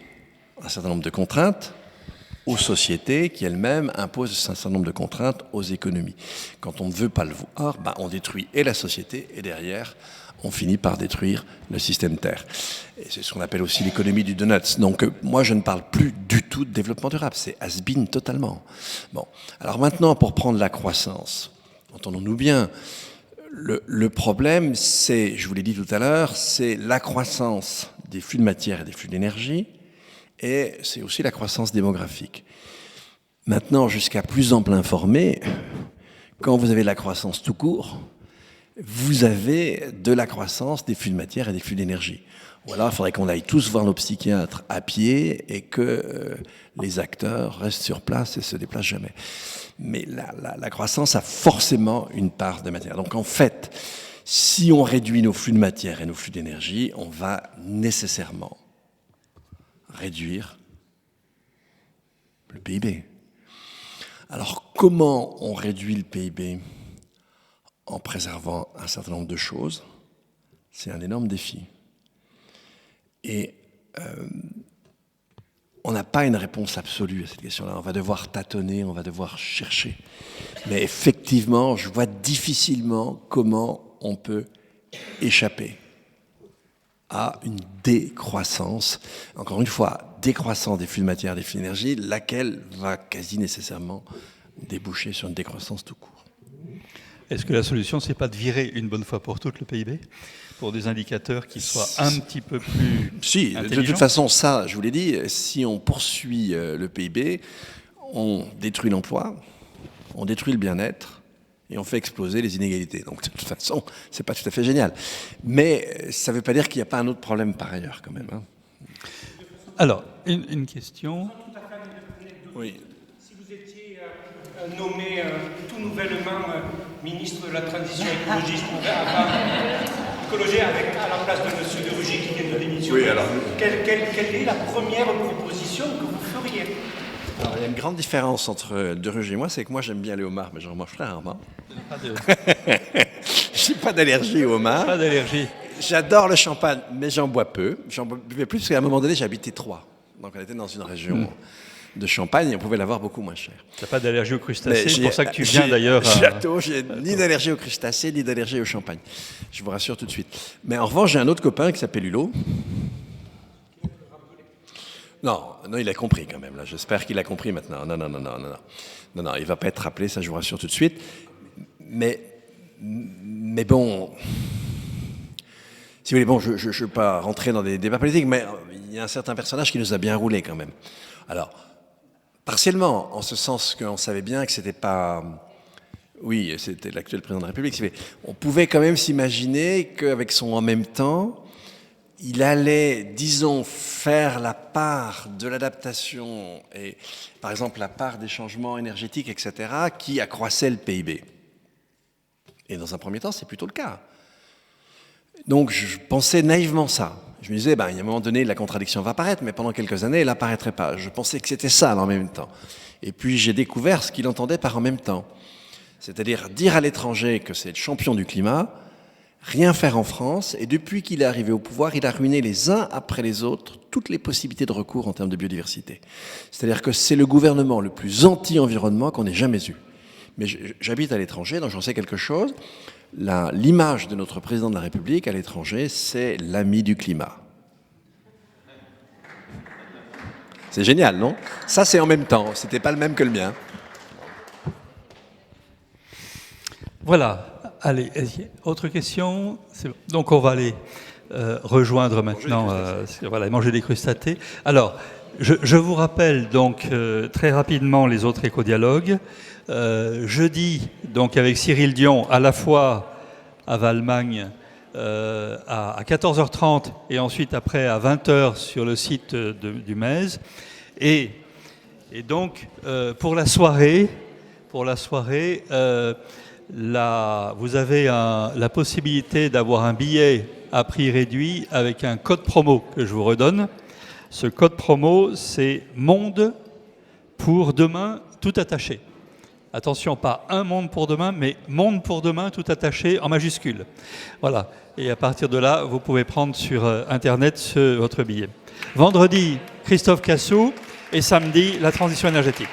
un certain nombre de contraintes aux sociétés qui elles-mêmes imposent un certain nombre de contraintes aux économies. Quand on ne veut pas le voir, on détruit et la société, et derrière, on finit par détruire le système Terre. Et c'est ce qu'on appelle aussi l'économie du donuts. Donc moi, je ne parle plus du tout de développement durable, c'est has-been totalement. Bon, alors maintenant, pour prendre la croissance, entendons-nous bien, le problème, c'est, je vous l'ai dit tout à l'heure, c'est la croissance des flux de matière et des flux d'énergie, et c'est aussi la croissance démographique. Maintenant, jusqu'à plus ample informé, quand vous avez de la croissance tout court, vous avez de la croissance des flux de matière et des flux d'énergie. Ou alors, il faudrait qu'on aille tous voir nos psychiatres à pied et que les acteurs restent sur place et ne se déplacent jamais. Mais la croissance a forcément une part de matière. Donc en fait, si on réduit nos flux de matière et nos flux d'énergie, on va nécessairement réduire le PIB. Alors comment on réduit le PIB ? En préservant un certain nombre de choses, c'est un énorme défi. Et on n'a pas une réponse absolue à cette question-là. On va devoir tâtonner, on va devoir chercher. Mais effectivement, je vois difficilement comment on peut échapper à une décroissance. Encore une fois, décroissance des flux de matière, des flux d'énergie, laquelle va quasi nécessairement déboucher sur une décroissance tout court. Est-ce que la solution, c'est pas de virer une bonne fois pour toutes le PIB pour des indicateurs qui soient un petit peu plus Si, intelligents ? de toute façon, ça, je vous l'ai dit, si on poursuit le PIB, on détruit l'emploi, on détruit le bien-être et on fait exploser les inégalités. Donc, de toute façon, c'est pas tout à fait génial. Mais ça ne veut pas dire qu'il n'y a pas un autre problème par ailleurs, quand même. Hein. Alors, une question. Oui. Si vous étiez nommé tout nouvellement ministre de la Transition écologique, à la place de M. de Rugy qui vient de démissionner, Oui, alors. Quelle est la première proposition que vous feriez ? Alors, il y a une grande différence entre De Rugy et moi, c'est que moi j'aime bien les homards, mais j'en mange très rarement. Je n'ai pas d'allergie aux homards. Pas d'allergie. J'adore le champagne, mais j'en bois peu. J'en buvais plus parce qu'à un moment donné, j'habitais Troyes. Donc on était dans une région de Champagne et on pouvait l'avoir beaucoup moins cher. Tu n'as pas d'allergie aux crustacés, c'est pour ça que tu viens d'ailleurs à... J'ai ni d'allergie aux crustacés, ni d'allergie au champagne. Je vous rassure tout de suite. Mais en revanche, j'ai un autre copain qui s'appelle Hulot. Non, il a compris quand même. Là, j'espère qu'il a compris maintenant. Non, il ne va pas être rappelé, ça je vous rassure tout de suite. Mais bon, si vous voulez, bon, je ne veux pas rentrer dans des débats politiques, mais il y a un certain personnage qui nous a bien roulé quand même. Alors, partiellement, en ce sens qu'on savait bien que c'était pas... Oui, c'était l'actuel président de la République. On pouvait quand même s'imaginer qu'avec son « en même temps », il allait, disons, faire la part de l'adaptation et, par exemple, la part des changements énergétiques, etc., qui accroissaient le PIB. Et dans un premier temps, c'est plutôt le cas. Donc, je pensais naïvement ça. Je me disais, il y a un moment donné, la contradiction va apparaître, mais pendant quelques années, elle n'apparaîtrait pas. Je pensais que c'était ça, en même temps. Et puis, j'ai découvert ce qu'il entendait par « en même temps ». C'est-à-dire dire à l'étranger que c'est le champion du climat, rien faire en France, et depuis qu'il est arrivé au pouvoir, il a ruiné les uns après les autres toutes les possibilités de recours en termes de biodiversité. C'est-à-dire que c'est le gouvernement le plus anti-environnement qu'on ait jamais eu. Mais j'habite à l'étranger, donc j'en sais quelque chose. L'image de notre président de la République à l'étranger, c'est l'ami du climat. C'est génial, non ? Ça, c'est en même temps. C'était pas le même que le mien. Voilà. Allez, autre question. Donc on va aller rejoindre maintenant, manger des crustacés. Alors, je vous rappelle donc très rapidement les autres éco-dialogues. Jeudi, donc avec Cyril Dion, à la fois à Valmagne à 14h30 et ensuite après à 20h sur le site du MES. Et Et donc, pour la soirée, vous avez la possibilité d'avoir un billet à prix réduit avec un code promo que je vous redonne. Ce code promo, c'est Monde pour demain, tout attaché. Attention, pas un monde pour demain, mais Monde pour demain, tout attaché en majuscule. Voilà. Et à partir de là, vous pouvez prendre sur Internet votre billet. Vendredi, Christophe Cassou, et samedi, la transition énergétique.